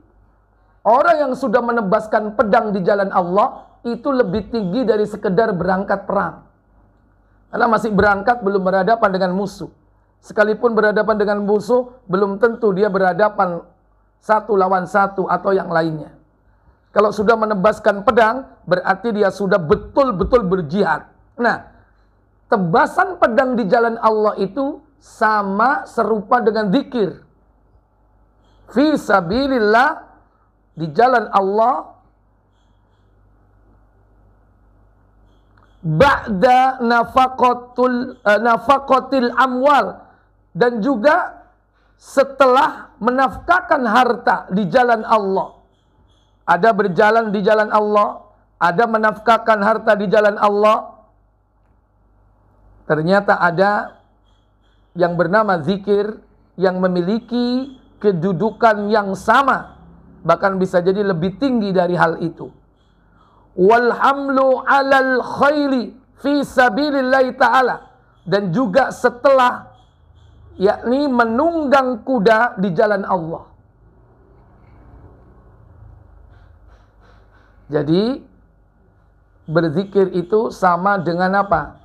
orang yang sudah menebaskan pedang di jalan Allah itu lebih tinggi dari sekedar berangkat perang. Karena masih berangkat belum berhadapan dengan musuh. Sekalipun berhadapan dengan musuh, belum tentu dia berhadapan satu lawan satu atau yang lainnya. Kalau sudah menebaskan pedang, berarti dia sudah betul-betul berjihad. Nah, tebasan pedang di jalan Allah itu sama serupa dengan zikir. Fi sabilillah, di jalan Allah, ba'da nafaqatil amwal, dan juga setelah menafkahkan harta di jalan Allah. Ada berjalan di jalan Allah, ada menafkahkan harta di jalan Allah. Ternyata ada yang bernama zikir yang memiliki kedudukan yang sama, bahkan bisa jadi lebih tinggi dari hal itu. Wal hamlu 'alal khairi fi sabilillah ta'ala, dan juga setelah, yakni menunggang kuda di jalan Allah. Jadi berzikir itu sama dengan apa?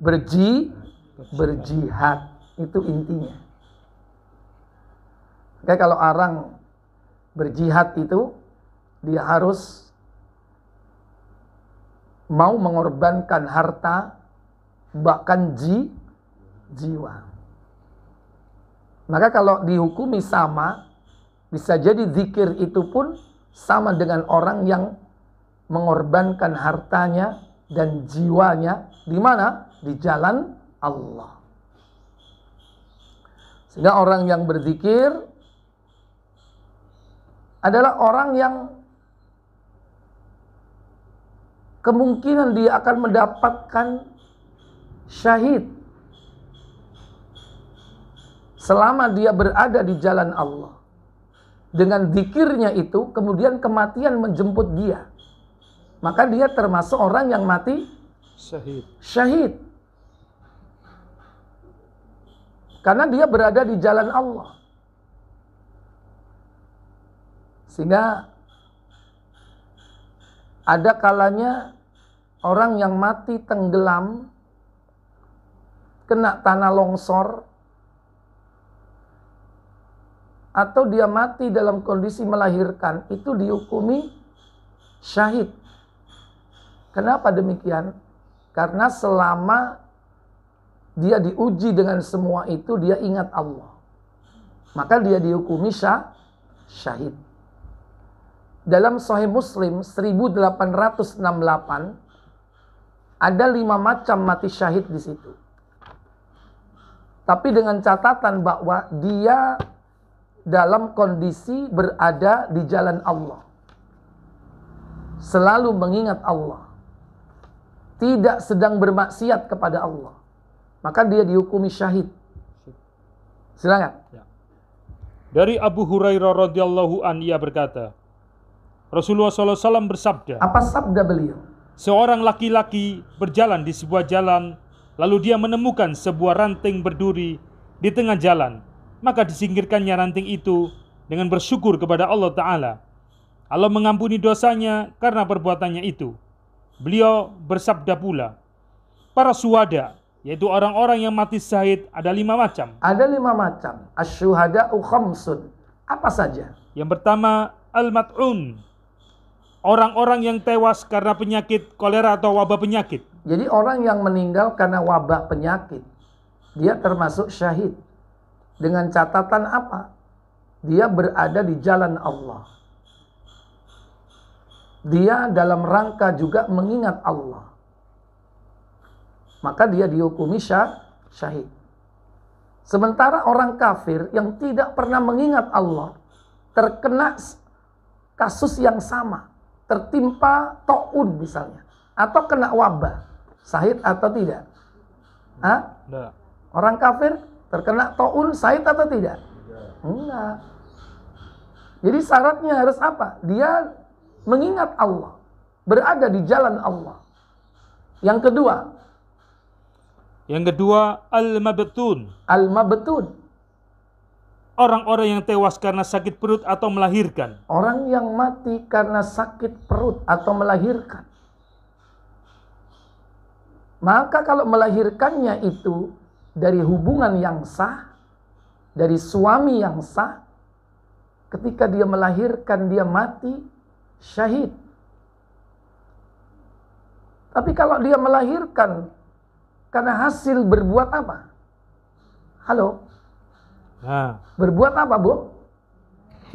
Berjihad. Itu intinya. Kayak kalau orang berjihad itu, dia harus mau mengorbankan harta, bahkan jiwa. Maka kalau dihukumi sama, bisa jadi zikir itu pun sama dengan orang yang mengorbankan hartanya dan jiwanya di mana? Di jalan Allah. Sehingga orang yang berzikir adalah orang yang kemungkinan dia akan mendapatkan syahid selama dia berada di jalan Allah. Dengan zikirnya itu, kemudian kematian menjemput dia. Maka dia termasuk orang yang mati syahid. Karena dia berada di jalan Allah. Sehingga ada kalanya orang yang mati tenggelam, kena tanah longsor, atau dia mati dalam kondisi melahirkan, itu dihukumi syahid. Kenapa demikian? Karena selama dia diuji dengan semua itu, dia ingat Allah. Maka dia dihukumi syahid. Dalam Sahih Muslim 1868 ada 5 macam mati syahid di situ. Tapi dengan catatan bahwa dia dalam kondisi berada di jalan Allah, selalu mengingat Allah, tidak sedang bermaksiat kepada Allah, maka dia dihukumi syahid. Silakan. Dari Abu Hurairah radhiyallahu an, ia berkata, Rasulullah SAW bersabda. Apa sabda beliau? seorang laki-laki berjalan di sebuah jalan, lalu dia menemukan sebuah ranting berduri di tengah jalan. Maka disingkirkannya ranting itu dengan bersyukur kepada Allah Ta'ala. Allah mengampuni dosanya karena perbuatannya itu. Beliau bersabda pula, para syuhada, yaitu orang-orang yang mati syahid, ada 5 macam. Ada 5 macam. Asyuhada'u khamsun. Apa saja? Yang pertama, al-mat'un, orang-orang yang tewas karena penyakit kolera atau wabah penyakit. Jadi orang yang meninggal karena wabah penyakit, dia termasuk syahid. Dengan catatan apa? Dia berada di jalan Allah. Dia dalam rangka juga mengingat Allah. Maka dia dihukumi syahid. Sementara orang kafir yang tidak pernah mengingat Allah, terkena kasus yang sama, tertimpa ta'un misalnya, atau kena wabah, syahid atau tidak? Hah? Tidak. Orang kafir terkena ta'un, syahid atau tidak? Enggak. Jadi syaratnya harus apa? Dia mengingat Allah, berada di jalan Allah. Yang kedua, al-mabtun. Al-mabtun. Orang-orang yang tewas karena sakit perut atau melahirkan. Orang yang mati karena sakit perut atau melahirkan. Maka kalau melahirkannya itu dari hubungan yang sah, dari suami yang sah, ketika dia melahirkan dia mati, syahid. Tapi kalau dia melahirkan karena hasil berbuat apa? Halo? Nah, Berbuat apa, Bu?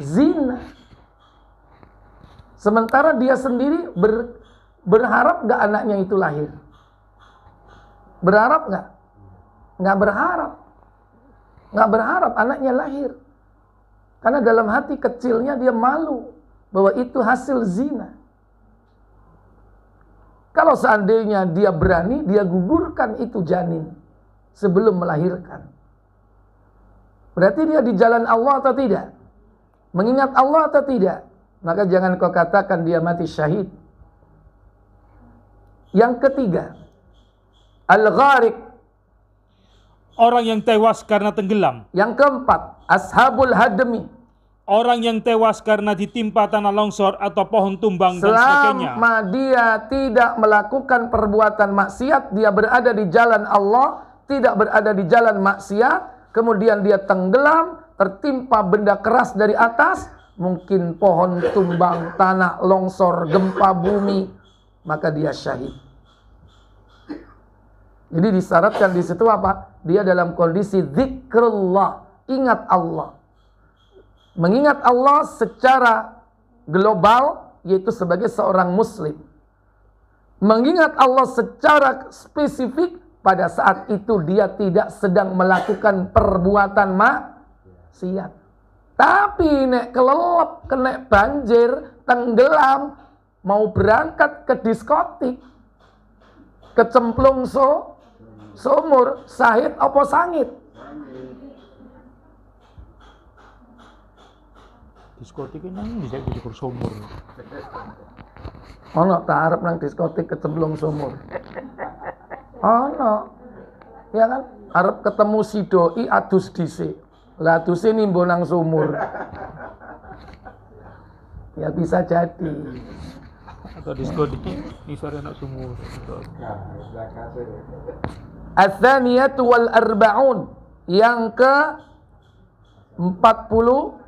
Zina. Sementara dia sendiri berharap gak anaknya itu lahir? Berharap gak? Gak berharap. Gak berharap anaknya lahir. Karena dalam hati kecilnya dia malu bahwa itu hasil zina. Kalau seandainya dia berani, dia gugurkan itu janin sebelum melahirkan. Berarti dia di jalan Allah atau tidak? Mengingat Allah atau tidak? Maka jangan kau katakan dia mati syahid. Yang ketiga, al-gharik. orang yang tewas karena tenggelam. Yang keempat, ashabul hadmi. Orang yang tewas karena ditimpa tanah longsor atau pohon tumbang dan sebagainya. Selama dia tidak melakukan perbuatan maksiat, dia berada di jalan Allah, tidak berada di jalan maksiat, kemudian dia tenggelam, tertimpa benda keras dari atas, mungkin pohon tumbang, tanah longsor, gempa bumi, maka dia syahid. Jadi disyaratkan di situ apa? Dia dalam kondisi zikrullah, ingat Allah. Mengingat Allah secara global, yaitu sebagai seorang muslim. Mengingat Allah secara spesifik, pada saat itu dia tidak sedang melakukan perbuatan maksiat. Tapi nek kelelep, kena banjir, tenggelam, mau berangkat ke diskotik, kecemplung sumur, sahid apa sangit? Diskotik ini bisa diukur sumur. Ono tak arep nang diskotik kecemplung sumur. Ono. Ya kan? Arep ketemu si doi adus dhisik. Lah aduse nimbo nang sumur. Ya bisa jadi. Atau diskotik ini sore nak sumur. Ats-tsaniyatu wal arba'un. Yang ke 42.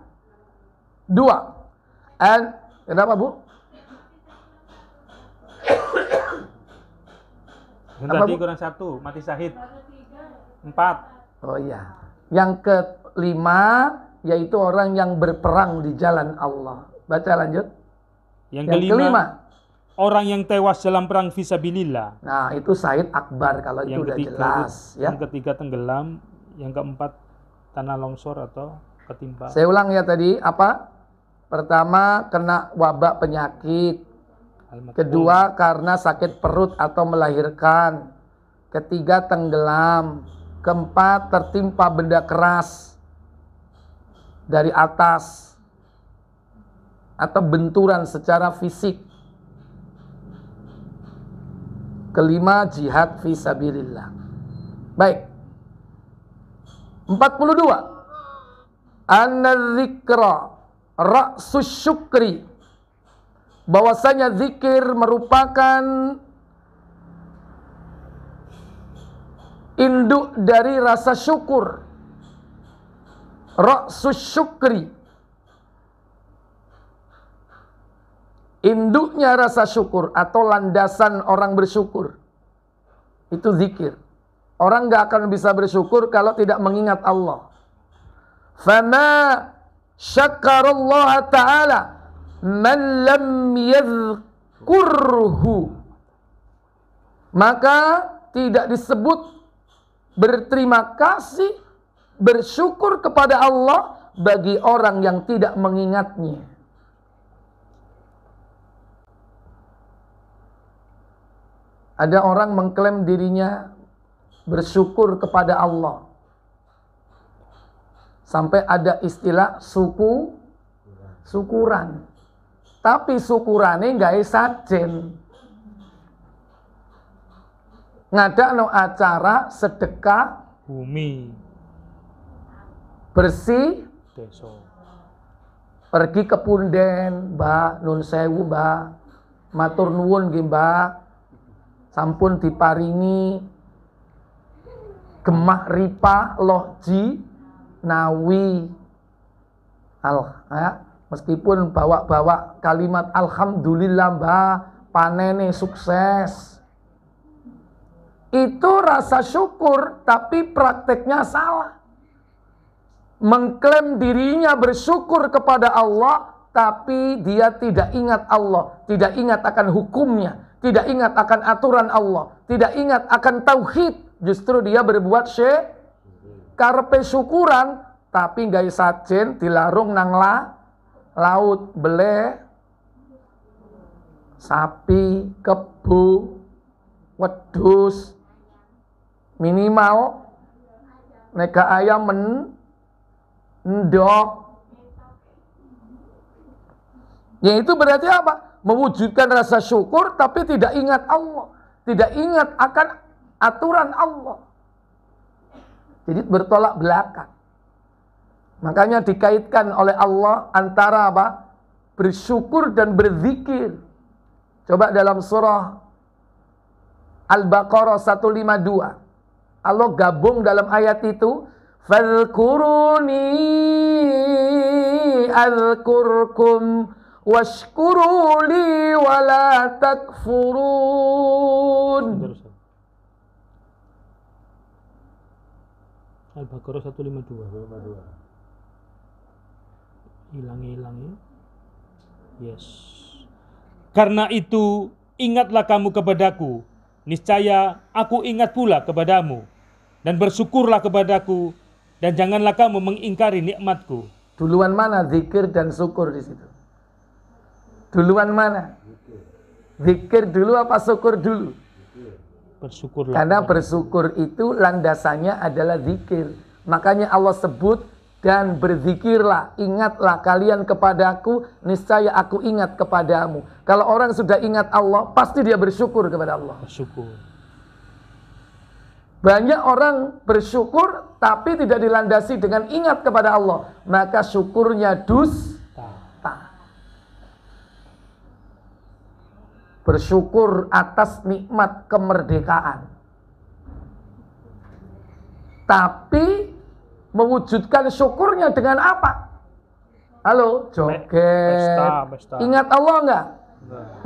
Kenapa, Bu? Yang tadi kurang 1, mati syahid. 4. Oh iya. Yang kelima yaitu orang yang berperang di jalan Allah. Baca lanjut. Yang kelima, orang yang tewas dalam perang fisabilillah. Nah, itu syahid akbar kalau itu udah jelas, ya. Yang ketiga tenggelam, yang keempat tanah longsor atau ketimpa. Saya ulang ya tadi, apa? Pertama, kena wabak penyakit. Kedua, karena sakit perut atau melahirkan. Ketiga, tenggelam. Keempat, tertimpa benda keras dari atas atau benturan secara fisik. Kelima, jihad fi sabilillah. Baik. 42. An-dzikra ra'sus syukri. Bahwasanya zikir merupakan induk dari rasa syukur. Ra'sus syukri. Induknya rasa syukur atau landasan orang bersyukur. Itu zikir. Orang gak akan bisa bersyukur kalau tidak mengingat Allah. Fama syakarallaha ta'ala man lam yadhkurhu. Maka tidak disebut berterima kasih, bersyukur kepada Allah bagi orang yang tidak mengingatnya. Ada orang mengklaim dirinya bersyukur kepada Allah. Sampai ada istilah syukuran. Tapi syukurane nggak sajen. Ngadakno acara sedekah Bumi. bersih, Desa. pergi ke punden, Mbak, nun sewu, Mbak. Matur nuwun nggih, Mbak. Sampun diparingi gemah ripa lohji nawi meskipun bawa-bawa kalimat alhamdulillah Mbak, panene sukses. Itu rasa syukur tapi prakteknya salah. Mengklaim dirinya bersyukur kepada Allah tapi dia tidak ingat Allah, tidak ingat akan hukumnya, tidak ingat akan aturan Allah, tidak ingat akan tauhid. Justru dia berbuat syirik. Karepe syukuran tapi gak sajen dilarung nang laut, bele sapi, kebo, wedhus, minimal neka ayam endok. Ya itu berarti apa? Mewujudkan rasa syukur tapi tidak ingat Allah, tidak ingat akan aturan Allah. Jadi bertolak belakang. Makanya dikaitkan oleh Allah antara apa? Bersyukur dan berzikir. Coba dalam surah Al-Baqarah 152. Allah gabung dalam ayat itu, fadhkuruni azkurkum washkuruli wala takfurun. Al-Baqarah 152. Hilang ya. Yes. Karena itu ingatlah kamu kepadaku, niscaya aku ingat pula kepadamu, dan bersyukurlah kepadaku, dan janganlah kamu mengingkari nikmatku. Duluan mana zikir dan syukur di situ? Duluan mana? Zikir dulu apa syukur dulu? Bersyukurlah. Karena bersyukur itu landasannya adalah zikir. Makanya Allah sebut, dan berzikirlah, ingatlah kalian kepadaku, niscaya aku ingat kepadamu. Kalau orang sudah ingat Allah, pasti dia bersyukur kepada Allah. Bersyukur. Banyak orang bersyukur tapi tidak dilandasi dengan ingat kepada Allah, maka syukurnya dusta. Bersyukur atas nikmat kemerdekaan, tapi mewujudkan syukurnya dengan apa? Halo, joget. Pesta. Ingat Allah enggak?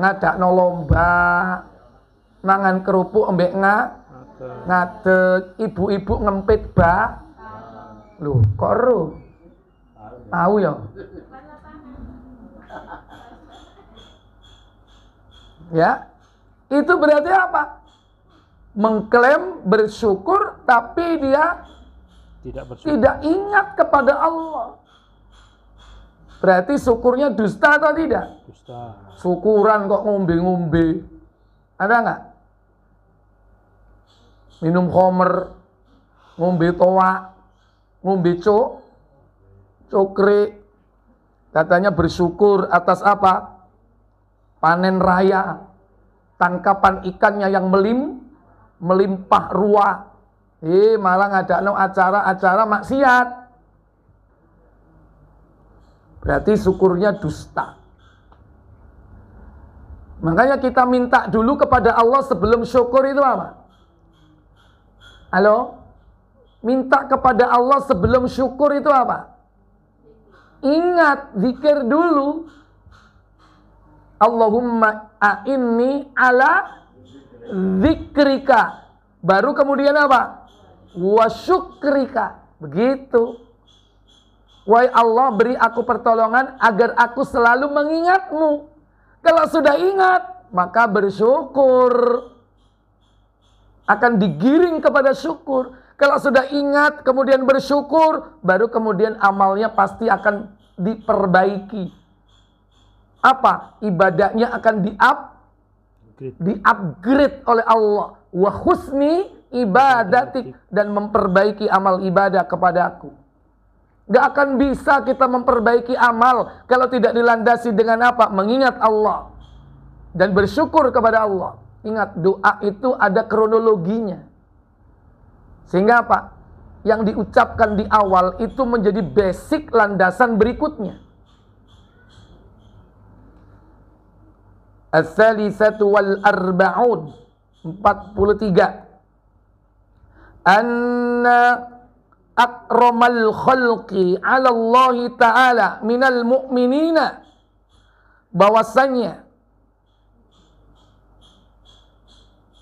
Ngadakno lomba, mangan kerupuk embek ngadeg, ibu-ibu ngempit bak. Loh, kok ero? Tahu ya? Ya, itu berarti apa? Mengklaim bersyukur tapi dia tidak ingat kepada Allah. Berarti syukurnya dusta atau tidak? Dusta. Syukuran kok ngombe-ngombe. Ada nggak? Minum khamr, ngombe toa, ngombe cokre. Katanya bersyukur atas apa? Panen raya. tangkapan ikannya yang melimpah ruah. Malah ngadakno acara-acara maksiat. Berarti syukurnya dusta. Makanya kita minta dulu kepada Allah sebelum syukur itu apa? Halo? Minta kepada Allah sebelum syukur itu apa? Ingat, zikir dulu. Allahumma a'inni ala zikrika. Baru kemudian apa? Wa syukrika. Begitu. Wahai Allah, beri aku pertolongan agar aku selalu mengingatmu. Kalau sudah ingat, maka bersyukur. Akan digiring kepada syukur. Kalau sudah ingat, kemudian bersyukur, baru kemudian amalnya pasti akan diperbaiki. Apa? Ibadahnya akan di-upgrade oleh Allah. Wa husni ibadatik. Dan memperbaiki amal ibadah kepadaku. Gak akan bisa kita memperbaiki amal kalau tidak dilandasi dengan apa? Mengingat Allah dan bersyukur kepada Allah. Ingat, doa itu ada kronologinya. Sehingga apa? Yang diucapkan di awal itu menjadi basic landasan berikutnya. As-salisatu wal arba'un, 43. Anna akramal khalqi 'ala Allah Ta'ala minal mu'minina, bahwasanya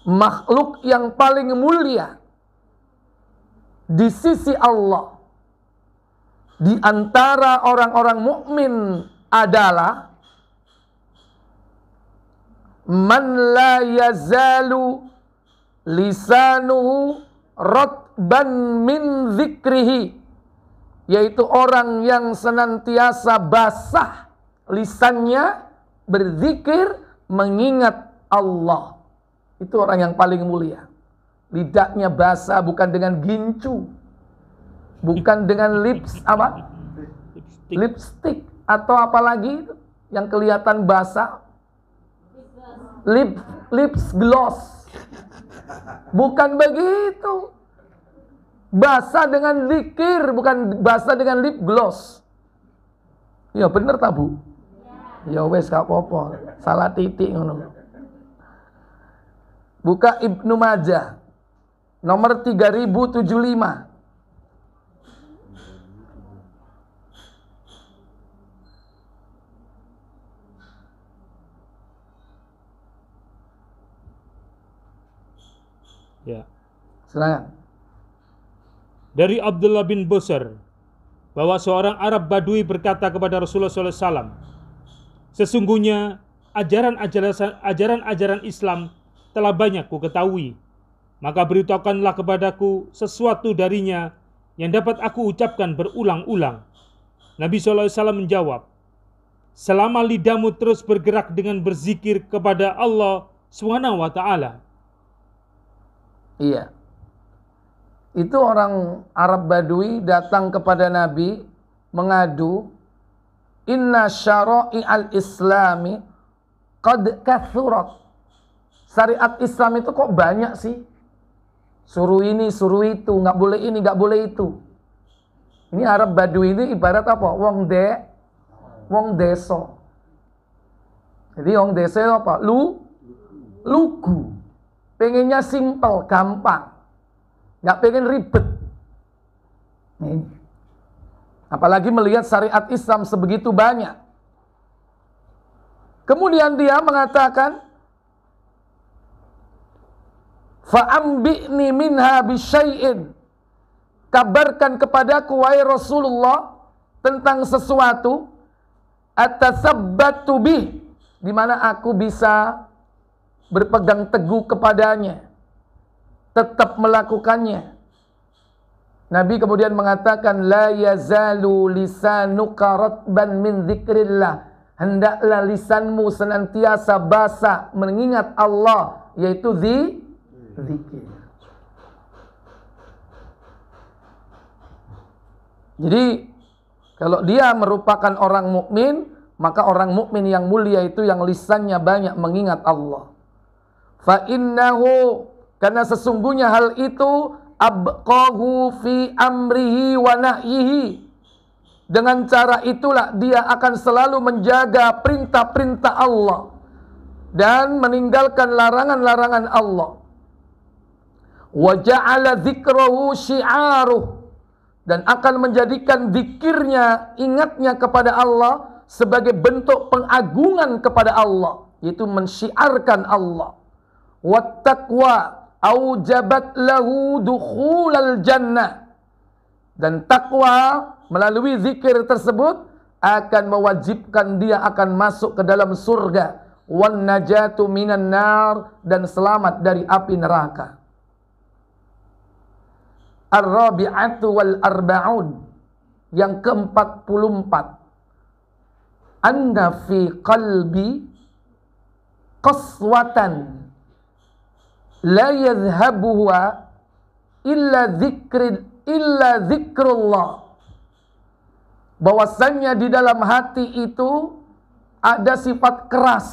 makhluk yang paling mulia di sisi Allah di antara orang-orang mukmin adalah man la yazalu lisanuhu ratban min zikrihi, yaitu orang yang senantiasa basah lisannya berzikir mengingat Allah. Itu orang yang paling mulia. Lidahnya basah bukan dengan gincu, bukan dengan lipstick atau apalagi itu yang kelihatan basah, lips gloss. Bukan begitu. Basah dengan zikir, bukan basah dengan lip gloss. Ya bener tabu. Ya wes gak apa-apa. Salah titik ngono. Buka Ibnu Majah nomor 3075. Ya. Silakan. Dari Abdullah bin Busr bahwa seorang Arab Badui berkata kepada Rasulullah SAW, sesungguhnya ajaran-ajaran Islam telah banyak ku ketahui, maka beritahukanlah kepadaku sesuatu darinya yang dapat aku ucapkan berulang-ulang. Nabi SAW menjawab, selama lidahmu terus bergerak dengan berzikir kepada Allah SWT. Iya. Itu orang Arab Badui datang kepada Nabi mengadu, inna syara'i al-islami qad kathurat. Syariat Islam itu kok banyak sih? Suruh ini, suruh itu, nggak boleh ini, nggak boleh itu. Ini Arab Badui ini ibarat apa? Wong deso. Jadi wong deso itu apa? Lugu. Pengennya simple, gampang. Nggak pengen ribet. Ini. Apalagi melihat syariat Islam sebegitu banyak. Kemudian dia mengatakan, fa'ambi'ni minha bisyai'in. Kabarkan kepadaku, wahai Rasulullah, tentang sesuatu atasabbatu bih, di mana aku bisa berpegang teguh kepadanya, tetap melakukannya. Nabi kemudian mengatakan, la yazalu lisanuka ratban min dzikrillah. Hendaklah lisanmu senantiasa basah mengingat Allah, yaitu zikir. Jadi kalau dia merupakan orang mukmin, maka orang mukmin yang mulia itu yang lisannya banyak mengingat Allah. Fa innahu, karena sesungguhnya hal itu abqahu fi amrihi wa nahyihi. Dengan cara itulah dia akan selalu menjaga perintah-perintah Allah dan meninggalkan larangan-larangan Allah. Wa ja'ala dzikrahu syi'aruh, dan akan menjadikan zikirnya, ingatnya kepada Allah sebagai bentuk pengagungan kepada Allah, yaitu mensyiarkan Allah. Wat taqwa aujabat lahu dukhulal jannah, dan takwa melalui zikir tersebut akan mewajibkan dia akan masuk ke dalam surga. Wan najatu minan nar, dan selamat dari api neraka. Ar-rabi'atu wal arba'un, yang ke-44. Anna fi qalbi qaswatan la yadhhabuha illa zikrullah. Bahwasannya di dalam hati itu ada sifat keras,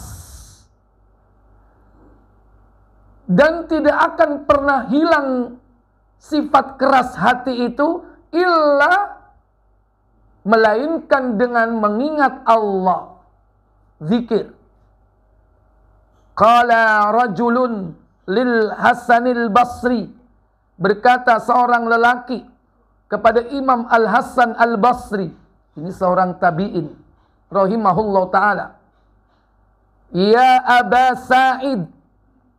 dan tidak akan pernah hilang sifat keras hati itu illa melainkan dengan mengingat Allah, zikir. Qala rajulun lil Hasanil Basri, berkata seorang lelaki kepada Imam Al-Hasan Al-Basri, ini seorang tabi'in rahimahullah ta'ala, ya Aba Sa'id,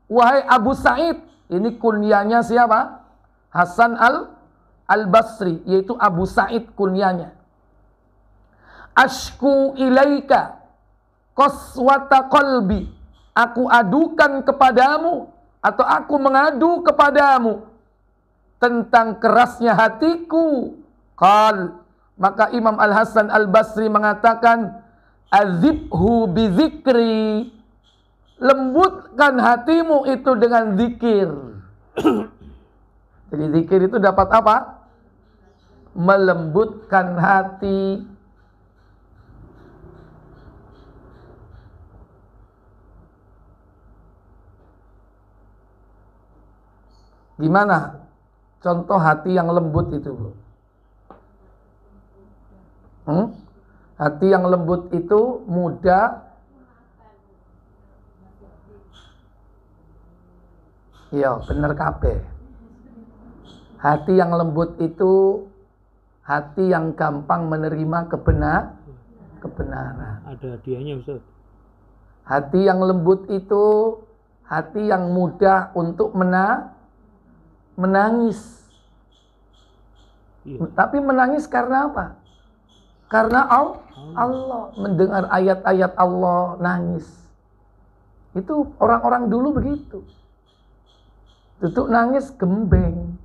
wahai Abu Sa'id. Ini kunyanya siapa? Hasan Al-Basri, yaitu Abu Sa'id kunyanya. Ashku ilaika qaswata qalbi, aku adukan kepadamu, atau aku mengadu kepadamu tentang kerasnya hatiku. Qal, maka Imam Al-Hasan Al-Basri mengatakan, azibhu bizikri, lembutkan hatimu itu dengan zikir. Jadi zikir itu dapat apa? Melembutkan hati. Gimana contoh hati yang lembut itu, Bu? Hati yang lembut itu mudah. Iya, bener kabeh. Hati yang lembut itu hati yang gampang menerima kebenaran. Ada hadiahnya, Ustaz. Hati yang lembut itu hati yang mudah untuk menangis. Iya. Tapi menangis karena apa? Karena Allah. Mendengar ayat-ayat Allah nangis. Itu orang-orang dulu begitu. Tutuk nangis gembeng.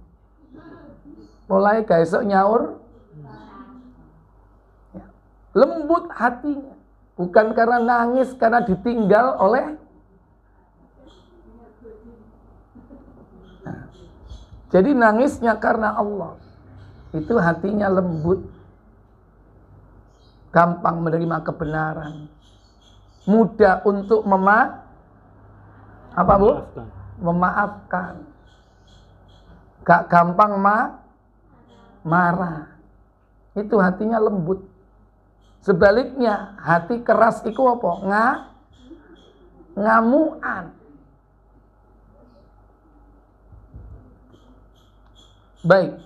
Mulai esok nyaur. Ya. Lembut hatinya. Bukan karena nangis karena ditinggal oleh. Nah, jadi nangisnya karena Allah. Itu hatinya lembut. Gampang menerima kebenaran. Mudah untuk memaafkan. Gak gampang marah. Itu hatinya lembut. Sebaliknya, hati keras itu apa? Ngamuan. Baik.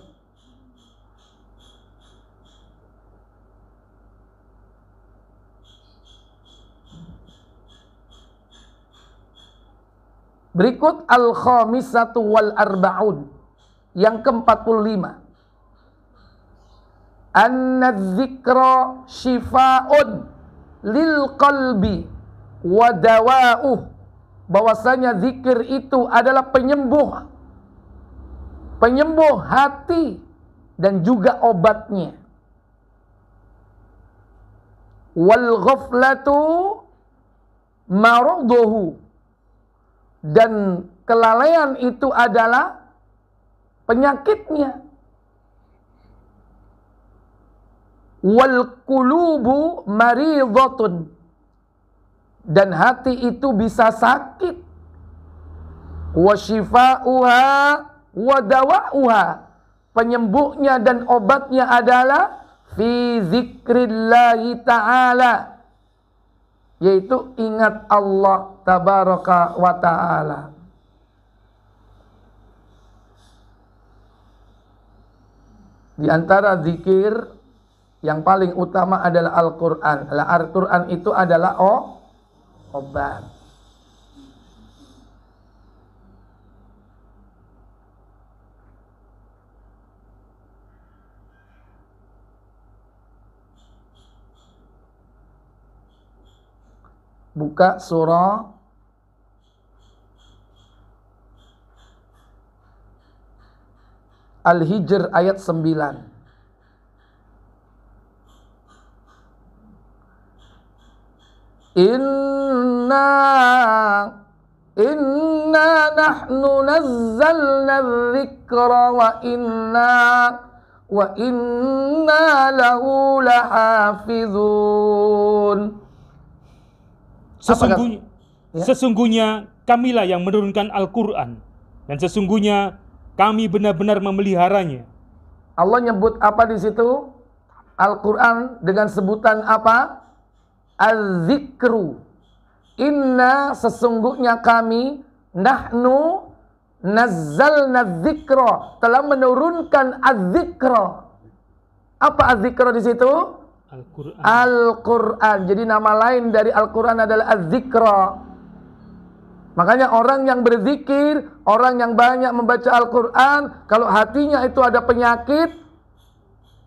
Berikut al-khamisatu wal arba'un, yang ke-45. Anna-dzikra syifa'un lil qalbi wa dawa'uh, bahwasanya zikir itu adalah penyembuh hati dan juga obatnya. Wal ghaflatu maraduhu, dan kelalaian itu adalah penyakitnya. Wal qulubu maridhatun, dan hati itu bisa sakit. wa shifa'uha wa dawa'uha. Penyembuhnya dan obatnya adalah fi zikrillahi ta'ala, yaitu ingat Allah tabaraka wa ta'ala. Di antara zikir yang paling utama adalah Al-Quran. Al-Quran itu adalah obat. Buka surah Al-Hijr ayat 9. Inna nahnu nazzalna dzikra wa inna lahu lahafizun. Sesungguhnya kamilah yang menurunkan Al-Quran, dan sesungguhnya kami benar-benar memeliharanya. Allah nyebut apa di situ? Al-Quran dengan sebutan apa? Az-zikru. Inna, sesungguhnya kami, nahnu nazzalna dzikra, telah menurunkan az-zikra. Apa az-zikra di situ? Al-Quran. Al-Quran. Jadi nama lain dari Al-Quran adalah az-zikra. Makanya orang yang berzikir, orang yang banyak membaca Al-Quran, kalau hatinya itu ada penyakit,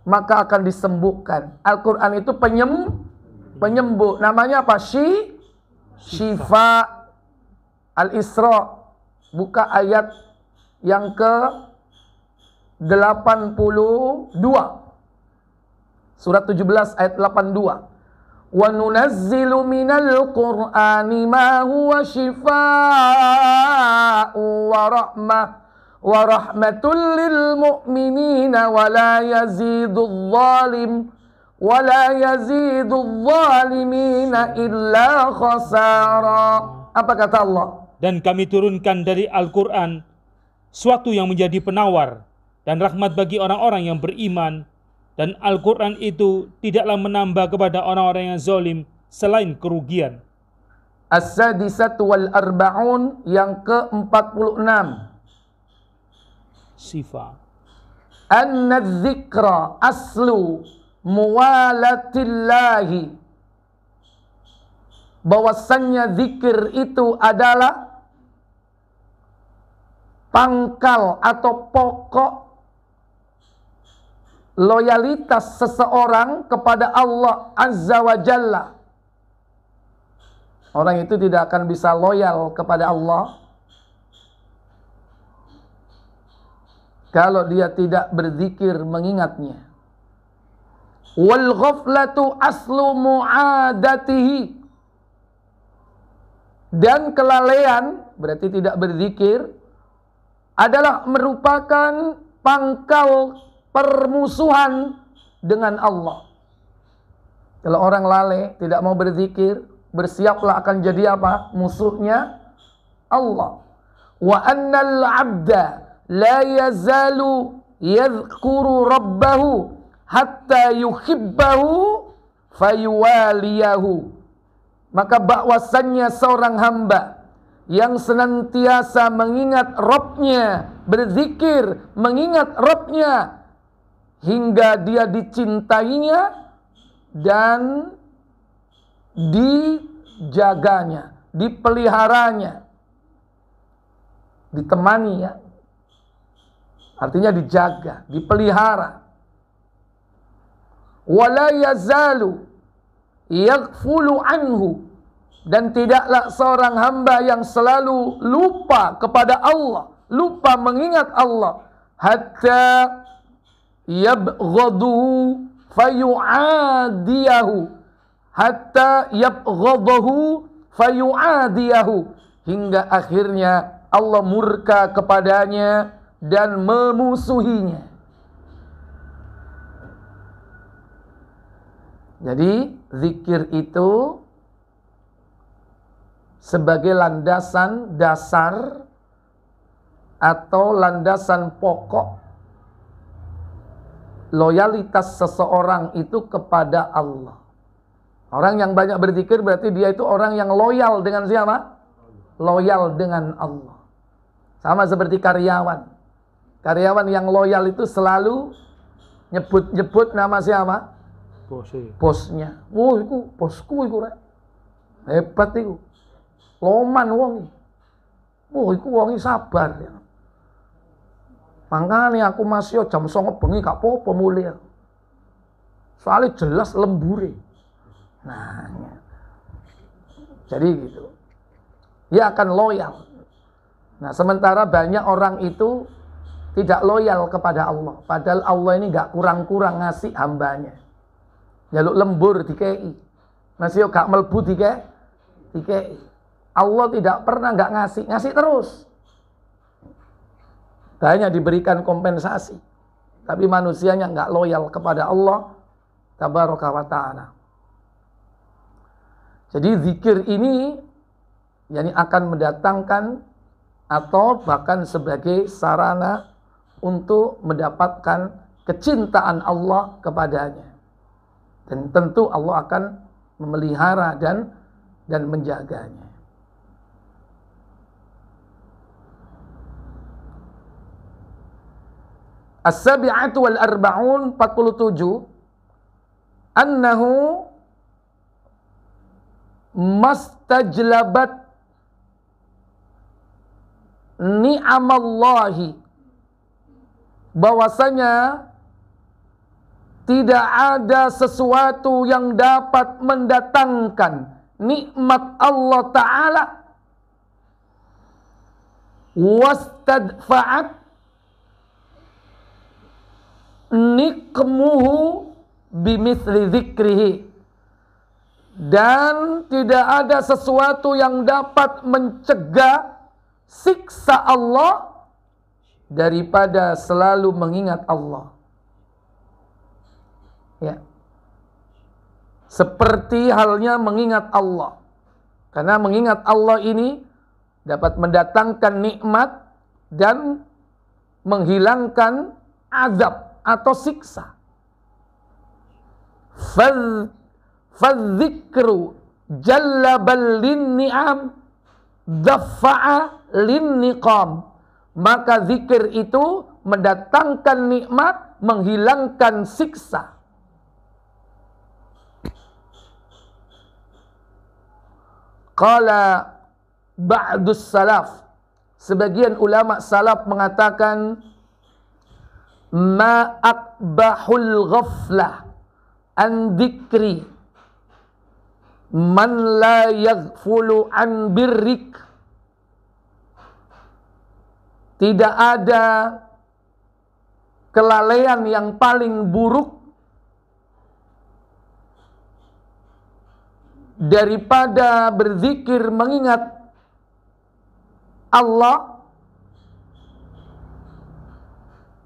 maka akan disembuhkan. Al-Quran itu penyembuh. Namanya apa? Syifa. Al-Isra. Buka ayat yang ke-82. Surat 17 ayat 82. Wa nunazzilu minal Qur'ani ma huwa shifaa'u wa rahmatul lil mu'minina wa la yazidul zalimina illa khasara. Apa kata Allah? Dan kami turunkan dari Al-Quran suatu yang menjadi penawar dan rahmat bagi orang-orang yang beriman. Dan Al-Quran itu tidaklah menambah kepada orang-orang yang zalim selain kerugian. As-sadisatu wal arba'un, yang ke-46. Sifa. Anna dzikra aslu muwalatillahi. Bahwasannya zikir itu adalah pangkal atau pokok loyalitas seseorang kepada Allah Azza wa Jalla. Orang itu tidak akan bisa loyal kepada Allah kalau dia tidak berzikir mengingatnya. Wal ghaflatu aslu mu'adatihi. Dan kelalaian, berarti tidak berzikir, adalah merupakan pangkal permusuhan dengan Allah. Kalau orang lalai, tidak mau berzikir, bersiaplah akan jadi apa? Musuhnya Allah. Wa annal 'abda la yazalu yadhkuru rabbahu hatta yuhibbahu fayuwaliyahu. Maka bahwasannya seorang hamba yang senantiasa mengingat Rabbnya, berzikir, mengingat Rabbnya, hingga dia dicintainya dan dijaganya, dipeliharanya, ditemani ya. Artinya dijaga, dipelihara. Wala yazalu yaghfulu anhu, dan tidaklah seorang hamba yang selalu lupa kepada Allah, lupa mengingat Allah, hatta yabghadahu fayu'adiyahu, hatta yabghadahu fayu'adiyahu, hingga akhirnya Allah murka kepadanya dan memusuhinya. Jadi zikir itu sebagai landasan dasar atau landasan pokok loyalitas seseorang itu kepada Allah. Orang yang banyak berzikir berarti dia itu orang yang loyal dengan siapa? Loyal dengan Allah. Sama seperti karyawan. Karyawan yang loyal itu selalu nyebut nama siapa? Bosnya. Oh, itu bosku itu rek. Hebat itu. Loman wong. Oh, itu wong sabar ya. Makanya aku masih jam 09.00 bengi gak apa-apa mulia. Soalnya jelas lembure. Nah, ya. Jadi gitu. Dia akan loyal. Nah, sementara banyak orang itu tidak loyal kepada Allah. Padahal Allah ini gak kurang-kurang ngasih hambanya. Jaluk lembur dikei. Masih gak melbu dikei. Allah tidak pernah gak ngasih. Ngasih terus. Banyak diberikan kompensasi. Tapi manusianya gak loyal kepada Allah Tabaraka wa ta'ala. Jadi zikir ini yakni akan mendatangkan atau bahkan sebagai sarana untuk mendapatkan kecintaan Allah kepadanya. Dan tentu Allah akan memelihara dan menjaganya. As-sabi'atu wal arba'un 47 annahu mastajlabat ni'amallahi, bahwasanya tidak ada sesuatu yang dapat mendatangkan nikmat Allah Ta'ala wastadfa'at nikmuhu bimithli dzikrihi, dan tidak ada sesuatu yang dapat mencegah siksa Allah daripada selalu mengingat Allah. Ya. Seperti halnya mengingat Allah. Karena mengingat Allah ini dapat mendatangkan nikmat dan menghilangkan azab atau siksa. Fadzikru jallabal linni'am daffa'a linniqam. Maka zikir itu mendatangkan nikmat, menghilangkan siksa. Qala ba'dus salaf, sebagian ulama salaf mengatakan, ma aqbahul ghaflah an dzikri man la yaghfulu an birrik. Tidak ada kelalaian yang paling buruk daripada berzikir mengingat Allah,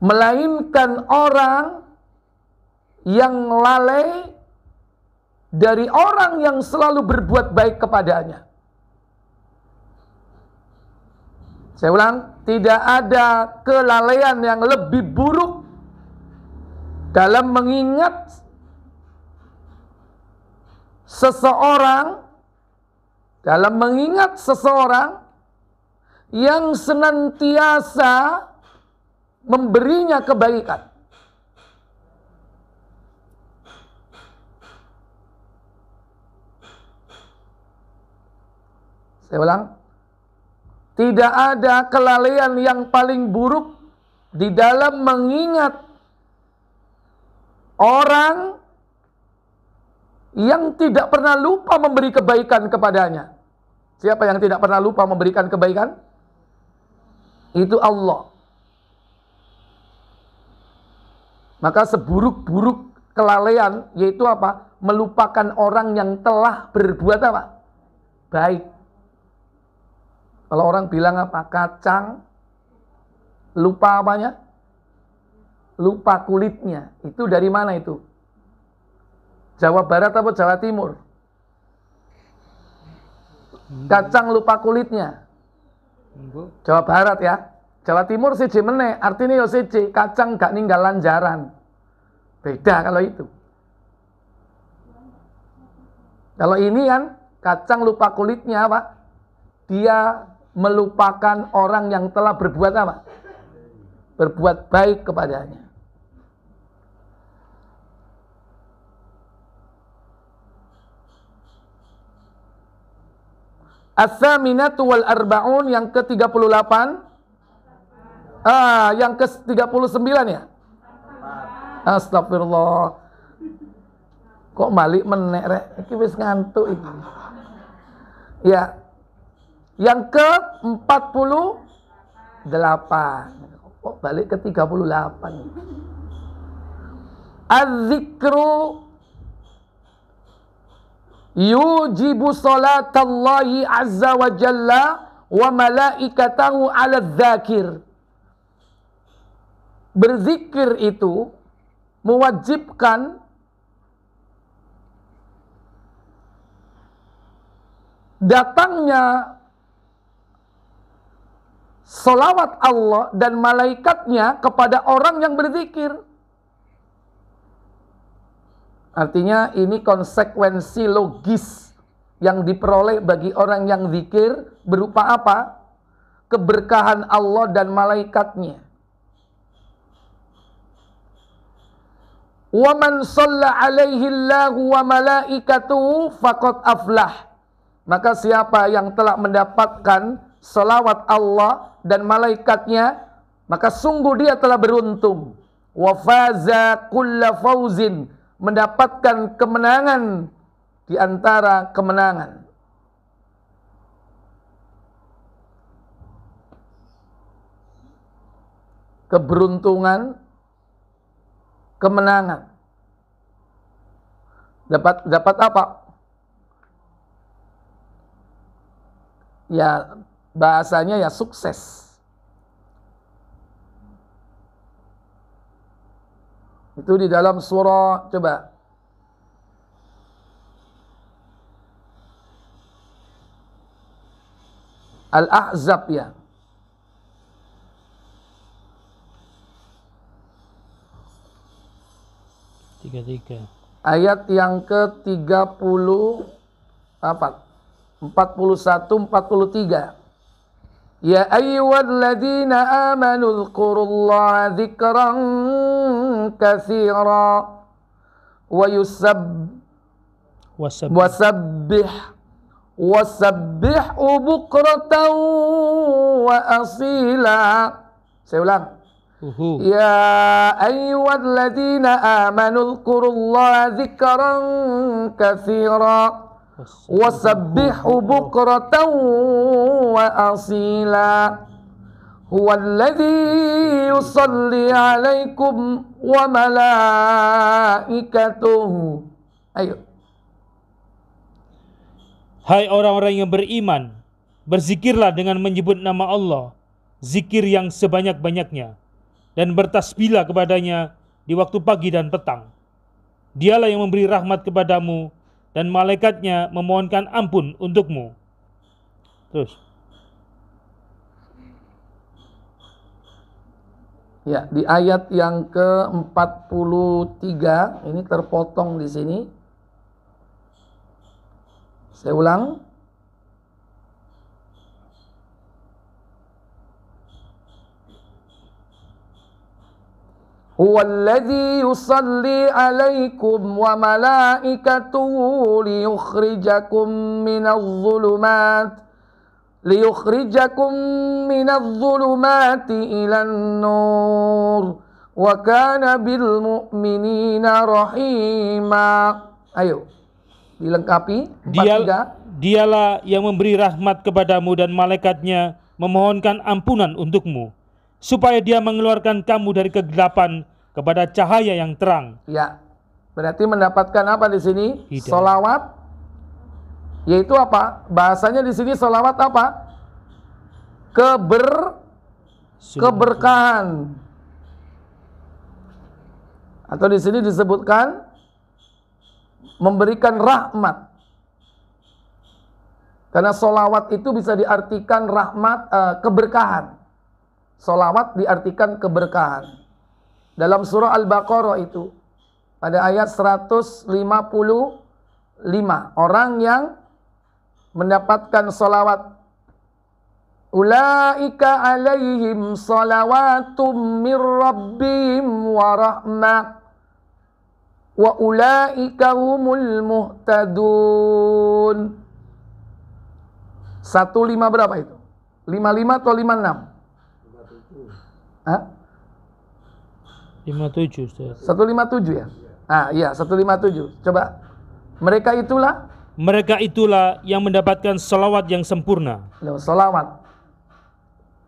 melainkan orang yang lalai dari orang yang selalu berbuat baik kepadanya. Saya ulang, tidak ada kelalaian yang lebih buruk dalam mengingat seseorang, yang senantiasa memberinya kebaikan. Saya ulang, tidak ada kelalaian yang paling buruk di dalam mengingat orang yang tidak pernah lupa memberi kebaikan kepadanya. Siapa yang tidak pernah lupa memberikan kebaikan? Itu Allah. Maka seburuk-buruk kelalaian yaitu apa? Melupakan orang yang telah berbuat apa? Baik. Kalau orang bilang apa? Kacang lupa apanya? Lupa kulitnya. Itu dari mana itu? Jawa Barat atau Jawa Timur? Kacang lupa kulitnya. Jawa Barat ya. Jawa Timur siji meneh, artinya yo siji, kacang gak ninggalan jaran. Beda kalau itu. Kalau ini kan kacang lupa kulitnya apa? Dia melupakan orang yang telah berbuat apa? Berbuat baik kepadanya. As-saminatu wal arba'un, yang ke-38. Yang ke-39 ya? Astagfirullah. Kok balik menek rek? Iki wis ngantuk iki. Ya. Yang ke-48. Kok balik ke 38? Az-zikru yujibu salatallahi azza wa jalla wa malaikatahu ala dzakir. Berzikir itu mewajibkan datangnya salawat Allah dan malaikatnya kepada orang yang berzikir. Artinya ini konsekuensi logis yang diperoleh bagi orang yang zikir berupa apa? Keberkahan Allah dan malaikatnya. Wa man shalla alaihi Allahu wa malaikatuhu faqad aflah. Maka siapa yang telah mendapatkan salawat Allah dan malaikatnya, maka sungguh dia telah beruntung. Wa faza kulla fauzin, mendapatkan kemenangan di antara kemenangan. Keberuntungan, kemenangan. Dapat apa? Ya bahasanya ya sukses. Itu di dalam surah, coba Al-Ahzab ya. Ayat yang ke-34, 41-43. Ya ayyuhalladzina amanu dzkurullaha dzikran katsira wa wasabbihu bukratan wa asila. Saya ulang. Ya ayyuhalladzina amanu dzkurullaha dzikran katsira wasabbihu bukratan wa asila. Huwallazi yusalli alaikum wa malaikatuhu. Ayo. Hai orang-orang yang beriman, berzikirlah dengan menyebut nama Allah, zikir yang sebanyak-banyaknya, dan bertasbihlah kepadanya di waktu pagi dan petang. Dialah yang memberi rahmat kepadamu, dan malaikatnya memohonkan ampun untukmu. Terus. Ya, di ayat yang ke-43 ini terpotong di sini. Saya ulang. Huwallazi yusalli 'alaikum wa malaikatuhu liyukhrijakum minadh-dhulumati ilan nur wa kana bil mu'minina rahima. Ayo dilengkapi. Dialah yang memberi rahmat kepadamu dan malaikatnya memohonkan ampunan untukmu, supaya dia mengeluarkan kamu dari kegelapan kepada cahaya yang terang. Ya, berarti mendapatkan apa di sini? Hidayah. Solawat, yaitu apa? Bahasanya di sini solawat apa? Keberkahan. Atau di sini disebutkan memberikan rahmat. Karena solawat itu bisa diartikan rahmat, keberkahan. Solawat diartikan keberkahan. Dalam surah Al-Baqarah itu, pada ayat 155, orang yang mendapatkan solawat, ulaika alaihim salawatum mir rabbihim wa rahmah wa ulaika humul muhtadun. 15 berapa itu? 55 atau 56? 57, Ustaz. 157 ya? Iya 157. Coba. Mereka itulah yang mendapatkan salawat yang sempurna. Salawat.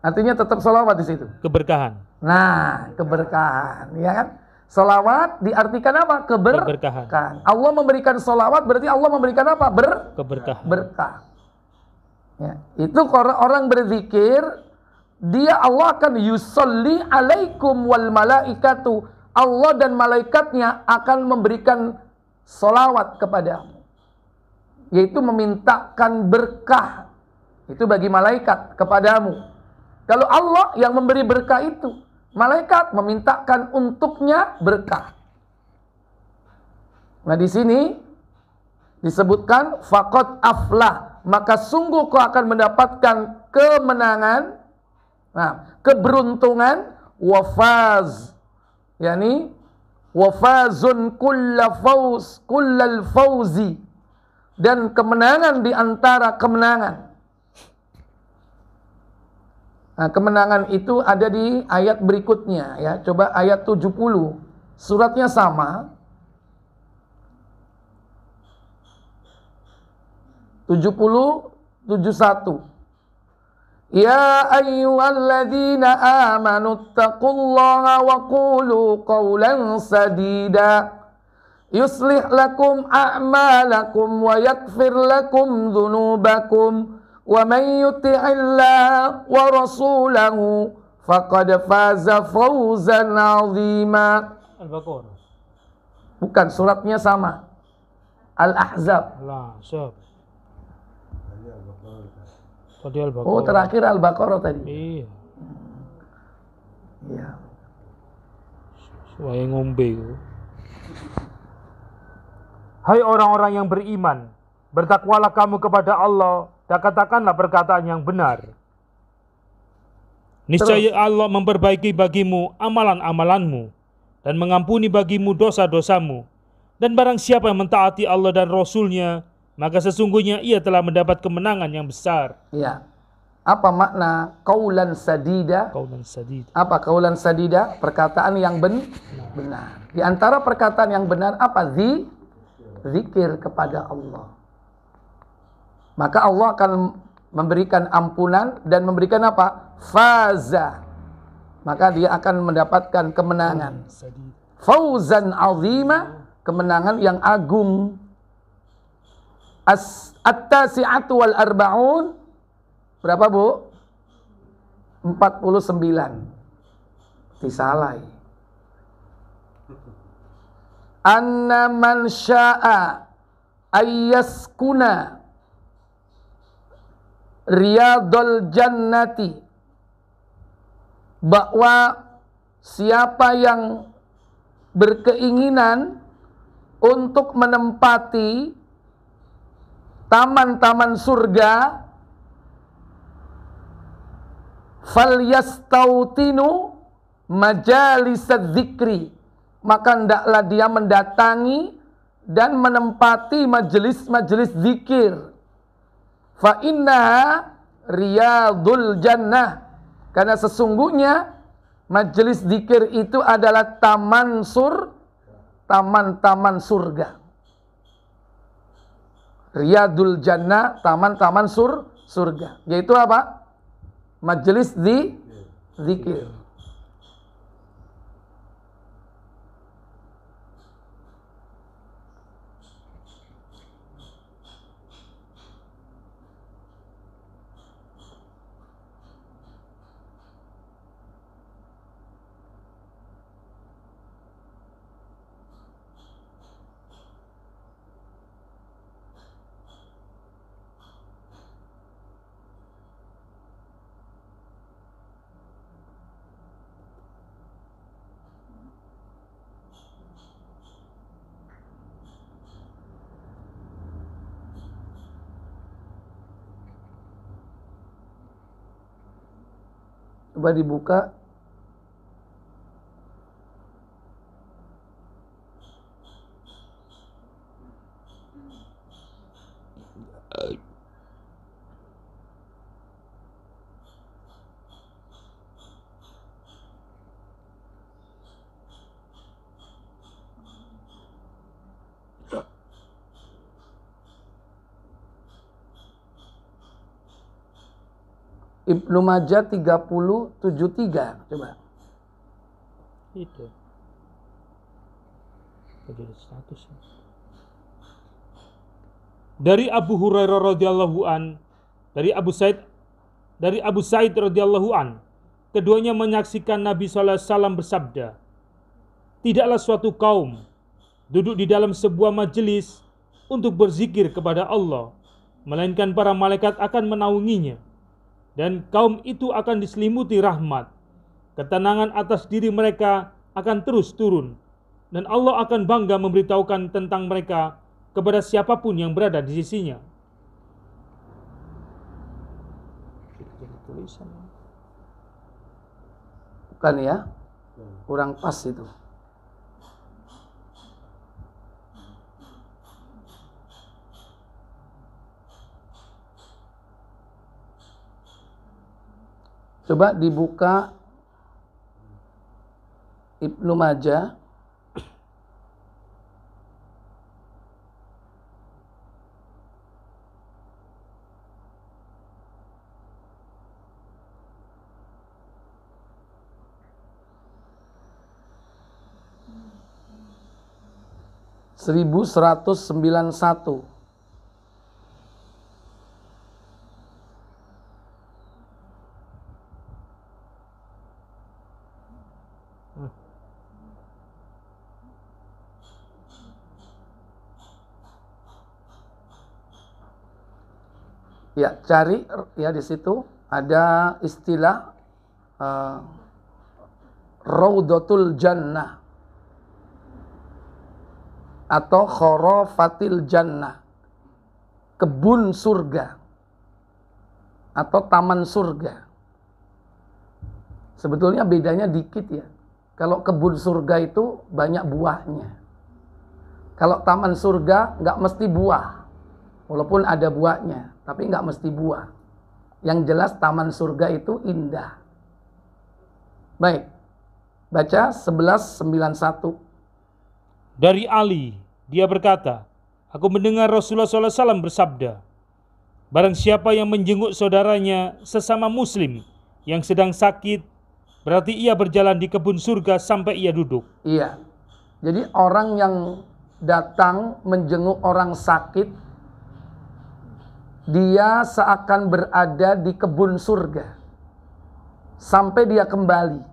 Artinya tetap salawat di situ. Keberkahan. Nah, keberkahan, ya kan? Salawat diartikan apa? Keberkahan. Allah memberikan salawat berarti Allah memberikan apa? Keberkahan. Berkah. Ya, itu kalau orang berzikir, dia Allah akan yusolli alaikum wal malaikatu. Allah dan malaikatnya akan memberikan salawat kepadamu, yaitu memintakan berkah. Itu bagi malaikat kepadamu. Kalau Allah yang memberi berkah itu, malaikat memintakan untuknya berkah. Nah, di sini disebutkan faqad aflah, maka sungguh kau akan mendapatkan kemenangan, keberuntungan, wafaz, yakni wafazun kullal fauzi, dan kemenangan di antara kemenangan. Nah, kemenangan itu ada di ayat berikutnya ya. Coba ayat 70. Suratnya sama. 71. Ya ayyuhalladzina amanu taqullaha wa qulu qawlan sadida yuslih lakum a'malakum wa yaghfir lakum dhunubakum wa man yuti'illah wa rasulahu faqad faza fawzan 'azima. Al-Baqarah. Bukan, suratnya sama. Al-Ahzab. Tadi Al-Baqarah. Oh, terakhir Al-Baqarah tadi. Iya. Iya. Suaya ngombe. Hai orang-orang yang beriman, bertakwalah kamu kepada Allah dan katakanlah perkataan yang benar. Niscaya Allah memperbaiki bagimu amalan-amalanmu dan mengampuni bagimu dosa-dosamu. Dan barang siapa yang mentaati Allah dan Rasul-Nya, maka sesungguhnya ia telah mendapat kemenangan yang besar. Iya. Apa makna qaulan sadida? Qaulan sadid. Apa qaulan sadida? Perkataan yang benar. Di antara perkataan yang benar apa? Zikir kepada Allah. Maka Allah akan memberikan ampunan dan memberikan apa? Faza. Maka dia akan mendapatkan kemenangan. Fauzan azima, kemenangan yang agung. At-tasi'atu wal arba'un. Berapa, Bu? 49. Disalai. Anna man sya'a ayyaskuna riyadul jannati, bahwa siapa yang berkeinginan untuk menempati taman-taman surga, falyastautinu majalisad dzikri, maka hendaklah dia mendatangi dan menempati majelis-majelis zikir. Fa innaha riyadul jannah, karena sesungguhnya majelis zikir itu adalah taman surga. Riyadul jannah, taman-taman surga. Yaitu apa? Majelis zikir. Coba dibuka. Ibnu Majah 3073. Coba. Itu. Jadi status. Dari Abu Hurairah radhiyallahu an, dari Abu Sa'id radhiyallahu an, keduanya menyaksikan Nabi sallallahu alaihi wasallam bersabda, "Tidaklah suatu kaum duduk di dalam sebuah majelis untuk berzikir kepada Allah, melainkan para malaikat akan menaunginya, dan kaum itu akan diselimuti rahmat. Ketenangan atas diri mereka akan terus turun, dan Allah akan bangga memberitahukan tentang mereka kepada siapapun yang berada di sisinya." Bukan ya? Kurang pas itu. Coba dibuka Ibnu Majah. Seribu 1191. Ya, cari ya di situ ada istilah Raudatul Jannah atau Kharafatil Jannah, kebun surga atau taman surga. Sebetulnya bedanya dikit ya. Kalau kebun surga itu banyak buahnya. Kalau taman surga nggak mesti buah, walaupun ada buahnya, tapi nggak mesti buah. Yang jelas taman surga itu indah. Baik, baca 1191. Dari Ali, dia berkata, "Aku mendengar Rasulullah SAW bersabda, barang siapa yang menjenguk saudaranya sesama muslim yang sedang sakit, berarti ia berjalan di kebun surga sampai ia duduk." Iya, jadi orang yang datang menjenguk orang sakit, dia seakan berada di kebun surga sampai dia kembali.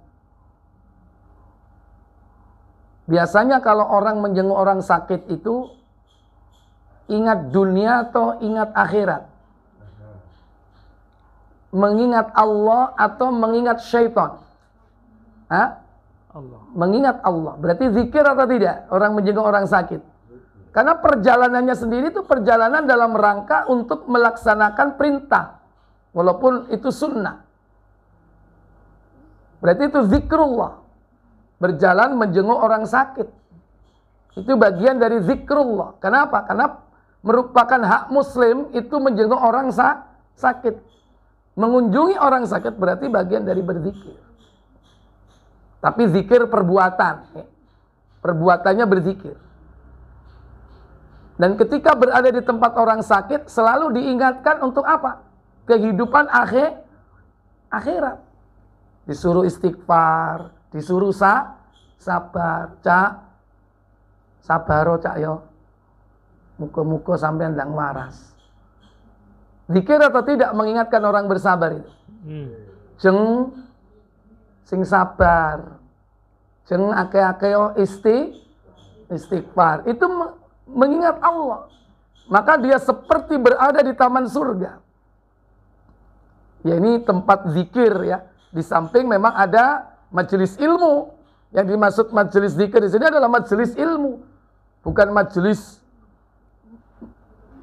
Biasanya kalau orang menjenguk orang sakit itu ingat dunia atau ingat akhirat? Mengingat Allah atau mengingat syaitan? Hah? Allah. Mengingat Allah. Berarti zikir atau tidak orang menjenguk orang sakit? Karena perjalanannya sendiri itu perjalanan dalam rangka untuk melaksanakan perintah, walaupun itu sunnah. Berarti itu zikrullah. Berjalan menjenguk orang sakit. Itu bagian dari zikrullah. Kenapa? Karena merupakan hak muslim itu menjenguk orang sakit. Mengunjungi orang sakit berarti bagian dari berzikir. Tapi zikir perbuatan. Perbuatannya berzikir. Dan ketika berada di tempat orang sakit selalu diingatkan untuk apa? Kehidupan akhirat. Disuruh istighfar, disuruh sabar, cak. Sabaro cak yo. Muka-muka sampai ndang waras. Zikir atau tidak mengingatkan orang bersabar itu? Jeng sing sabar. Jeng ake-ake yo istighfar. Itu mengingat Allah. Maka dia seperti berada di taman surga. Ya, ini tempat zikir ya. Di samping memang ada majelis ilmu. Yang dimaksud majelis zikir di sini adalah majelis ilmu, bukan majelis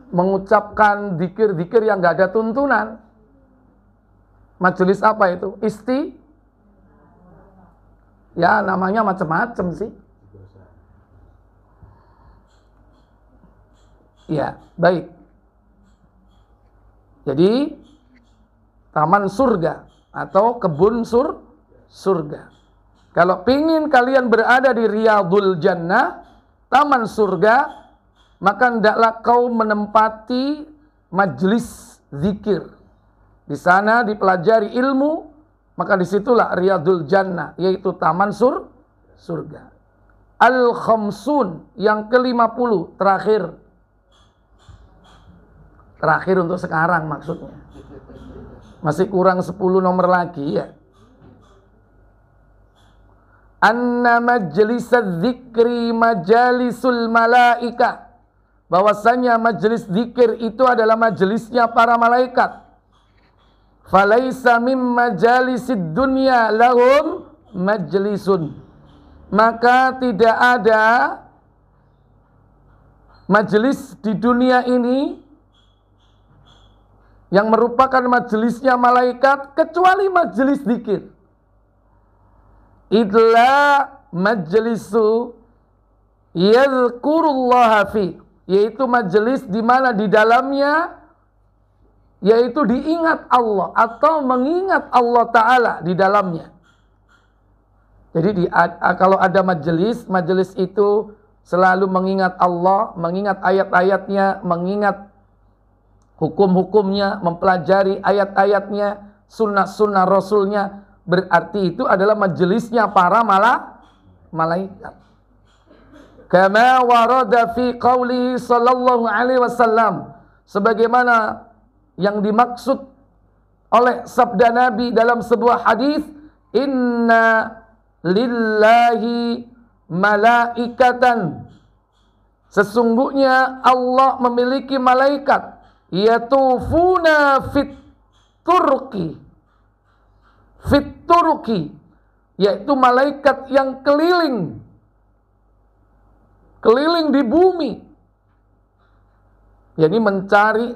mengucapkan zikir-zikir yang nggak ada tuntunan. Majelis apa itu? Ya namanya macam-macam sih. Ya, baik. Jadi taman surga atau kebun surga. Kalau pingin kalian berada di Riyadul Jannah, taman surga, maka hendaklah kau menempati majlis zikir. Di sana dipelajari ilmu, maka disitulah Riyadul Jannah, yaitu taman surga. Al-Khamsun, yang ke-50, terakhir. Terakhir untuk sekarang maksudnya. Masih kurang 10 nomor lagi ya. Anna majlisaz zikri majalisul malaika. Bahwasanya majelis zikir itu adalah majelisnya para malaikat. Falaisa mim majalisid dunya lahum majlisun. Maka tidak ada majelis di dunia ini yang merupakan majelisnya malaikat kecuali majelis zikir. Idla majlisu yadhkurullaha fi, yaitu majelis di mana di dalamnya yaitu diingat Allah atau mengingat Allah Ta'ala di dalamnya. Jadi kalau ada majelis itu selalu mengingat Allah, mengingat ayat-ayatnya, mengingat hukum-hukumnya, mempelajari ayat-ayatnya, sunnah-sunnah Rasulnya, berarti itu adalah majelisnya para malaikat. Kama warada fi qawlihi sallallahu alaihi wasallam, sebagaimana yang dimaksud oleh sabda Nabi dalam sebuah hadis, inna lillahi malaikatan, sesungguhnya Allah memiliki malaikat, yatufuna fit turki, yaitu malaikat yang keliling di bumi, yakni mencari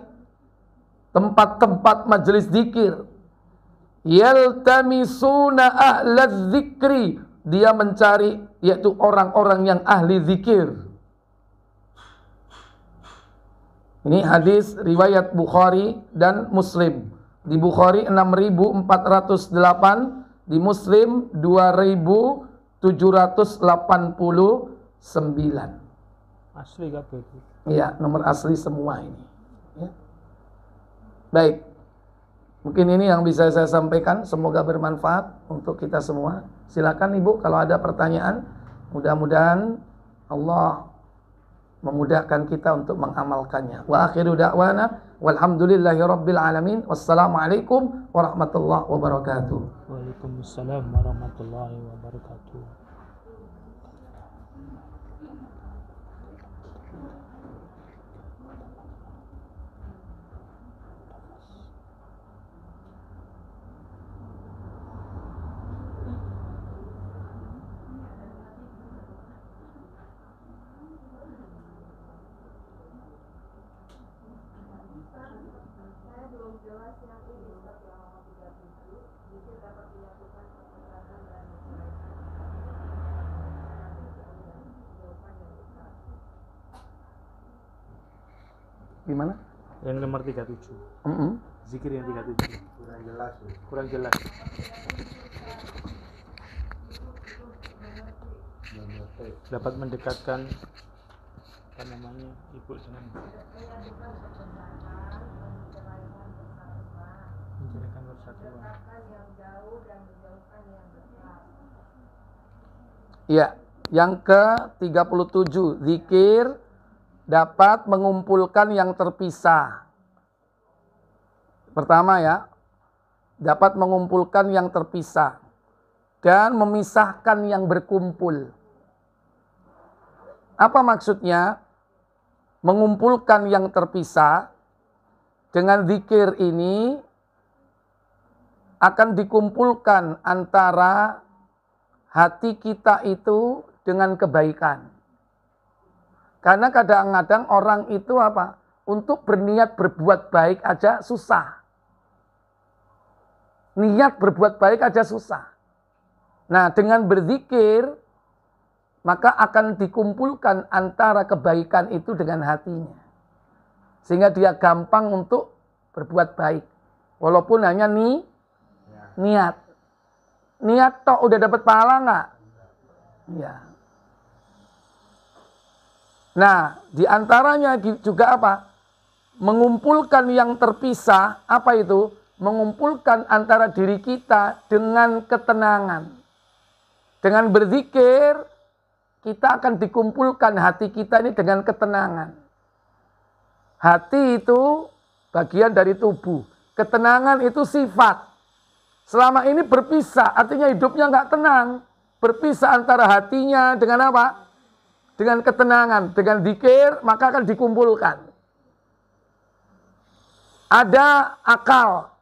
tempat-tempat majelis zikir. Yaltamisuna ahlaz zikri, dia mencari yaitu orang-orang yang ahli zikir. Ini hadis riwayat Bukhari dan Muslim. Di Bukhari 6408, di Muslim 2789. Asli kabeh. Iya, nomor asli semua ini. Ya. Baik. Mungkin ini yang bisa saya sampaikan, semoga bermanfaat untuk kita semua. Silakan Ibu kalau ada pertanyaan. Mudah-mudahan Allah memudahkan kita untuk mengamalkannya. Wa akhiru da'wana walhamdulillahi rabbil alamin. Wassalamualaikum warahmatullahi wabarakatuh. Waalaikumsalam warahmatullahi wabarakatuh. Gimana? Yang nomor 37. Zikir yang 37. Kurang jelas. Kurang jelas. Dapat mendekatkan apa namanya ibu dengan menjadikan persatuan. Ya, yang ke-37, zikir dapat mengumpulkan yang terpisah. Pertama ya, dapat mengumpulkan yang terpisah dan memisahkan yang berkumpul. Apa maksudnya? Mengumpulkan yang terpisah. Dengan zikir ini akan dikumpulkan antara hati kita itu dengan kebaikan. Karena kadang-kadang orang itu apa? Untuk berniat berbuat baik aja susah. Niat berbuat baik aja susah. Nah, dengan berzikir, maka akan dikumpulkan antara kebaikan itu dengan hatinya. Sehingga dia gampang untuk berbuat baik. Walaupun hanya niat. Niat tok udah dapat pahala nggak? Ya. Nah, diantaranya juga apa? Mengumpulkan yang terpisah, apa itu? Mengumpulkan antara diri kita dengan ketenangan. Dengan berzikir, kita akan dikumpulkan hati kita ini dengan ketenangan. Hati itu bagian dari tubuh. Ketenangan itu sifat. Selama ini berpisah, artinya hidupnya nggak tenang. Berpisah antara hatinya dengan apa? Dengan ketenangan. Dengan zikir, maka akan dikumpulkan. Ada akal.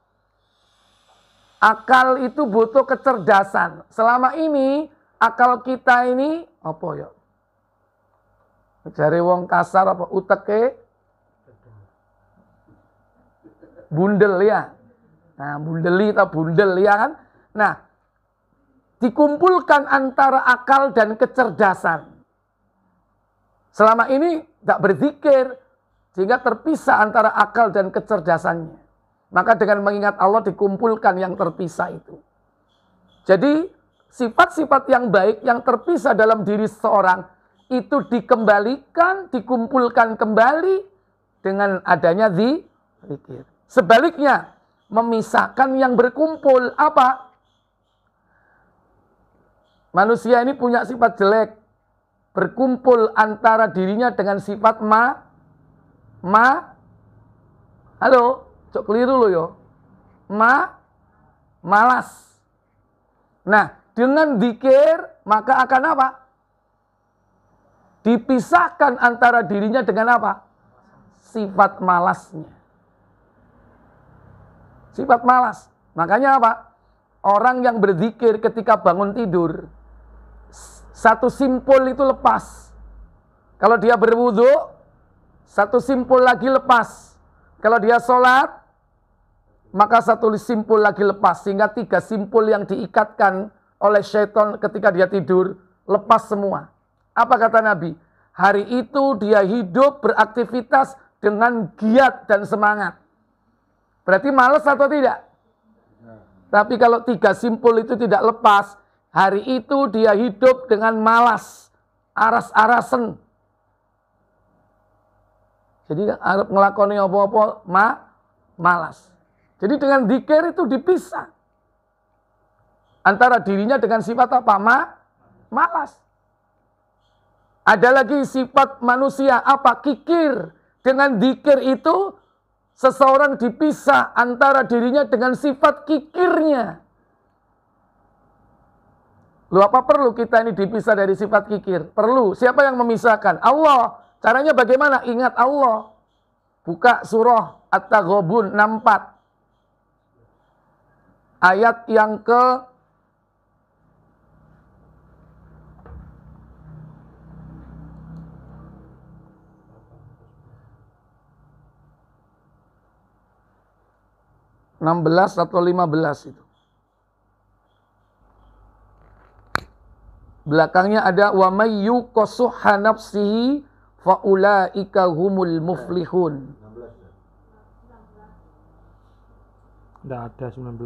Akal itu butuh kecerdasan. Selama ini, akal kita ini, apa ya? Jare wong kasar apa? Uteke bundel ya. Nah, bundeli atau bundel ya kan? Nah, dikumpulkan antara akal dan kecerdasan. Selama ini tidak berzikir, sehingga terpisah antara akal dan kecerdasannya. Maka dengan mengingat Allah dikumpulkan yang terpisah itu. Jadi sifat-sifat yang baik yang terpisah dalam diri seseorang itu dikembalikan, dikumpulkan kembali dengan adanya zikir. Sebaliknya, memisahkan yang berkumpul. Apa? Manusia ini punya sifat jelek. Berkumpul antara dirinya dengan sifat halo, cok keliru lo yo. Malas. Nah, dengan zikir, maka akan apa? Dipisahkan antara dirinya dengan apa? Sifat malasnya. Sifat malas. Makanya apa? Orang yang berzikir ketika bangun tidur, satu simpul itu lepas. Kalau dia berwudu, satu simpul lagi lepas. Kalau dia sholat, maka satu simpul lagi lepas. Sehingga 3 simpul yang diikatkan oleh syaitan ketika dia tidur, lepas semua. Apa kata Nabi? Hari itu dia hidup beraktivitas dengan giat dan semangat. Berarti malas atau tidak? Tapi kalau 3 simpul itu tidak lepas, hari itu dia hidup dengan malas, aras-arasen. Jadi arep ngelakoni apa-apa malas. Jadi dengan zikir itu dipisah antara dirinya dengan sifat apa? Malas. Ada lagi sifat manusia apa? Kikir. Dengan zikir itu seseorang dipisah antara dirinya dengan sifat kikirnya. Loh, apa perlu kita ini dipisah dari sifat kikir? Perlu. Siapa yang memisahkan? Allah. Caranya bagaimana? Ingat Allah. Buka surah At-Taghabun 64. Ayat yang ke 16 atau 15 itu. Belakangnya ada wa may yuqasuha nafsihi fa ulaika humul muflihun. Tidak ada 19.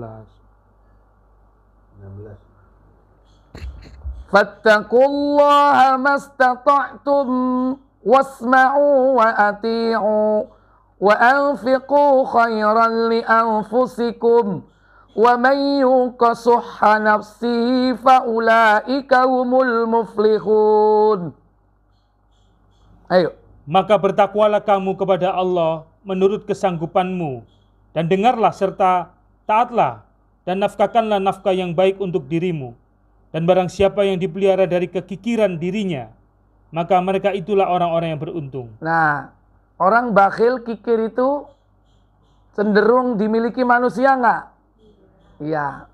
Fattaqullaha mastata'tum wasma'u wa ati'u wa anfiqu khairan li anfusikum wa man yuqasuha nafsihi fa ulaika humul muflihun. Ayo. Maka bertakwalah kamu kepada Allah menurut kesanggupanmu, dan dengarlah serta taatlah, dan nafkahkanlah nafkah yang baik untuk dirimu. Dan barang siapa yang dipelihara dari kekikiran dirinya, maka mereka itulah orang-orang yang beruntung. Nah, orang bakhil, kikir itu cenderung dimiliki manusia nggak? Iya.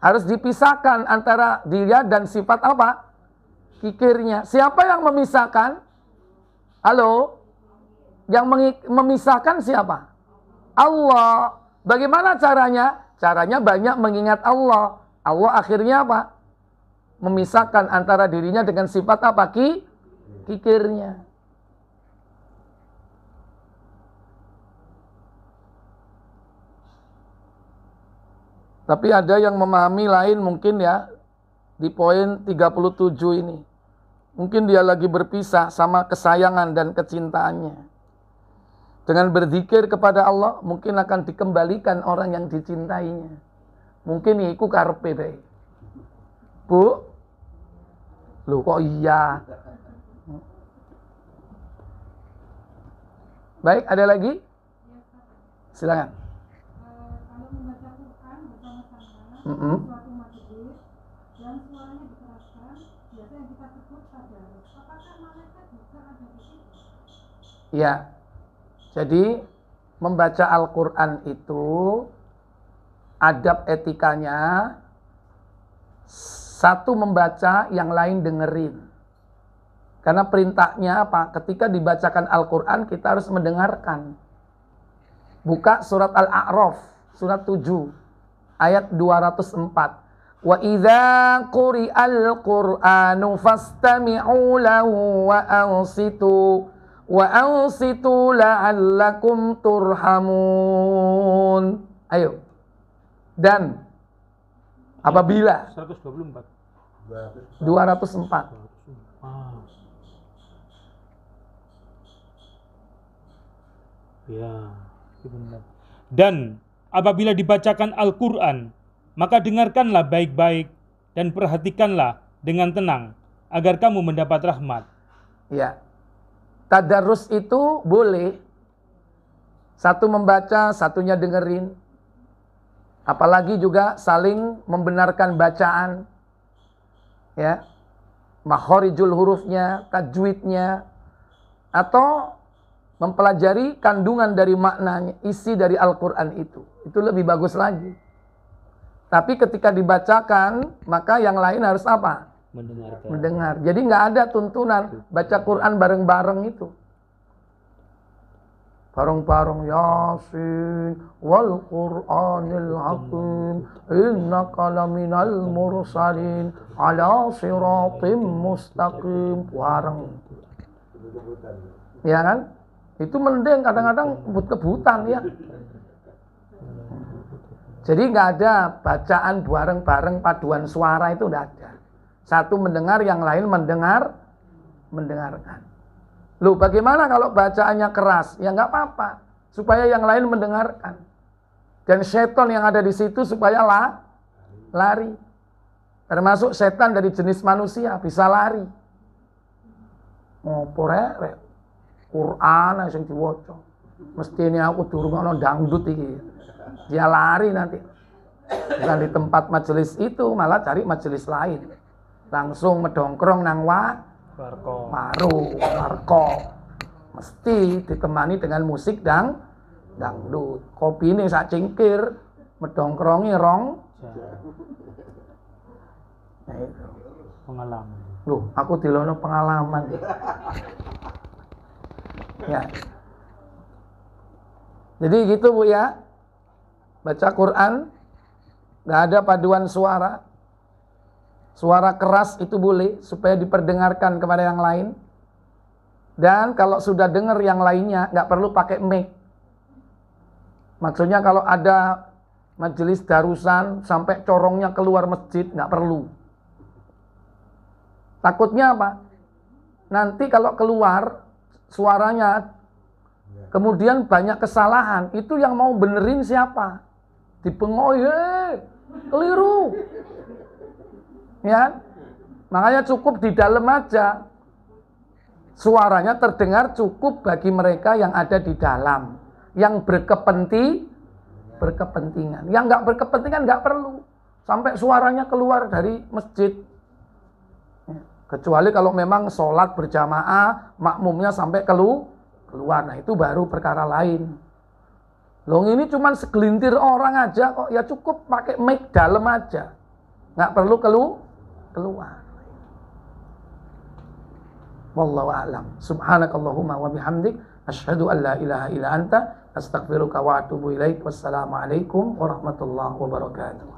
Harus dipisahkan antara dia dan sifat apa? Kikirnya. Siapa yang memisahkan? Halo? Yang memisahkan siapa? Allah. Bagaimana caranya? Caranya banyak mengingat Allah. Allah akhirnya apa? memisahkan antara dirinya dengan sifat apa? Kikirnya. Tapi ada yang memahami lain mungkin ya, di poin 37 ini. Mungkin dia lagi berpisah sama kesayangan dan kecintaannya. Dengan berzikir kepada Allah, mungkin akan dikembalikan orang yang dicintainya. Mungkin iku karepe bae. Bu, loh kok iya? Baik, ada lagi? Silakan. Kalau membaca Quran bersama-sama suatu majelis yang suaranya dikeraskan, biasa yang kita sebut tadarus. Apakah malaikat juga ada di situ? Ya. Jadi membaca Al-Qur'an itu adab etikanya satu membaca, yang lain dengerin. Karena perintahnya apa? Ketika dibacakan Al-Qur'an kita harus mendengarkan. Buka surat Al-A'raf, surat 7, ayat 204. Wa idza quri'al Qur'anu fastami'u lahu wa ansitu la'allakum turhamun. Ayo. Dan apabila 124. 204. Ya, itu benar. Dan apabila dibacakan Al-Quran, maka dengarkanlah baik-baik dan perhatikanlah dengan tenang, agar kamu mendapat rahmat. Ya. Tadarus itu boleh. Satu membaca, satunya dengerin. Apalagi juga saling membenarkan bacaan. Ya. Makhorijul hurufnya, tajwidnya, atau mempelajari kandungan dari maknanya, isi dari Al-Quran itu. Itu lebih bagus lagi. Tapi ketika dibacakan, maka yang lain harus apa? Mendengar. Jadi nggak ada tuntunan baca Quran bareng-bareng itu. Bareng-bareng Yasin wal Qur'anil Hakim innaka laminal mursalin ala siratim mustaqim. Bareng. Ya kan? Itu mending, kadang-kadang kebut-kebutan ya. Jadi nggak ada bacaan bareng-bareng paduan suara, itu nggak ada. Satu mendengar, yang lain mendengarkan. Loh, bagaimana kalau bacaannya keras? Ya nggak apa-apa, supaya yang lain mendengarkan. Dan setan yang ada di situ supaya lari. Termasuk setan dari jenis manusia bisa lari. Ngopo rek? Quran sing diwaca. Mestine aku durung ana dangdut iki. Dia lari nanti. Bukan di tempat majelis itu, malah cari majelis lain. Langsung medongkrong nang warko. Mesti ditemani dengan musik dangdut. Kopine sak cingkir, medongkrongi rong. Nah, itu. Pengalaman. Loh, aku dilono pengalaman. Ya. Jadi gitu Bu ya. Baca Quran nggak ada paduan suara. Suara keras itu boleh supaya diperdengarkan kepada yang lain. Dan kalau sudah dengar yang lainnya nggak perlu pakai mic. Maksudnya kalau ada majelis darusan sampai corongnya keluar masjid nggak perlu. Takutnya apa? Nanti kalau keluar suaranya kemudian banyak kesalahan, itu yang mau benerin siapa? Dipengoy, keliru. Ya, makanya cukup di dalam aja. Suaranya terdengar cukup bagi mereka yang ada di dalam, yang berkepentingan. Yang nggak berkepentingan nggak perlu sampai suaranya keluar dari masjid. Kecuali kalau memang sholat berjamaah, makmumnya sampai keluar. Nah itu baru perkara lain. Loh ini cuma segelintir orang aja kok, ya cukup pakai mic dalam aja. Nggak perlu keluar. Wallahu a'lam. Subhanakallahumma wa bihamdik, asyhadu an la ilaha illa anta, astaghfiruka wa atubu ilaik. Wassalamualaikum warahmatullahi wabarakatuh.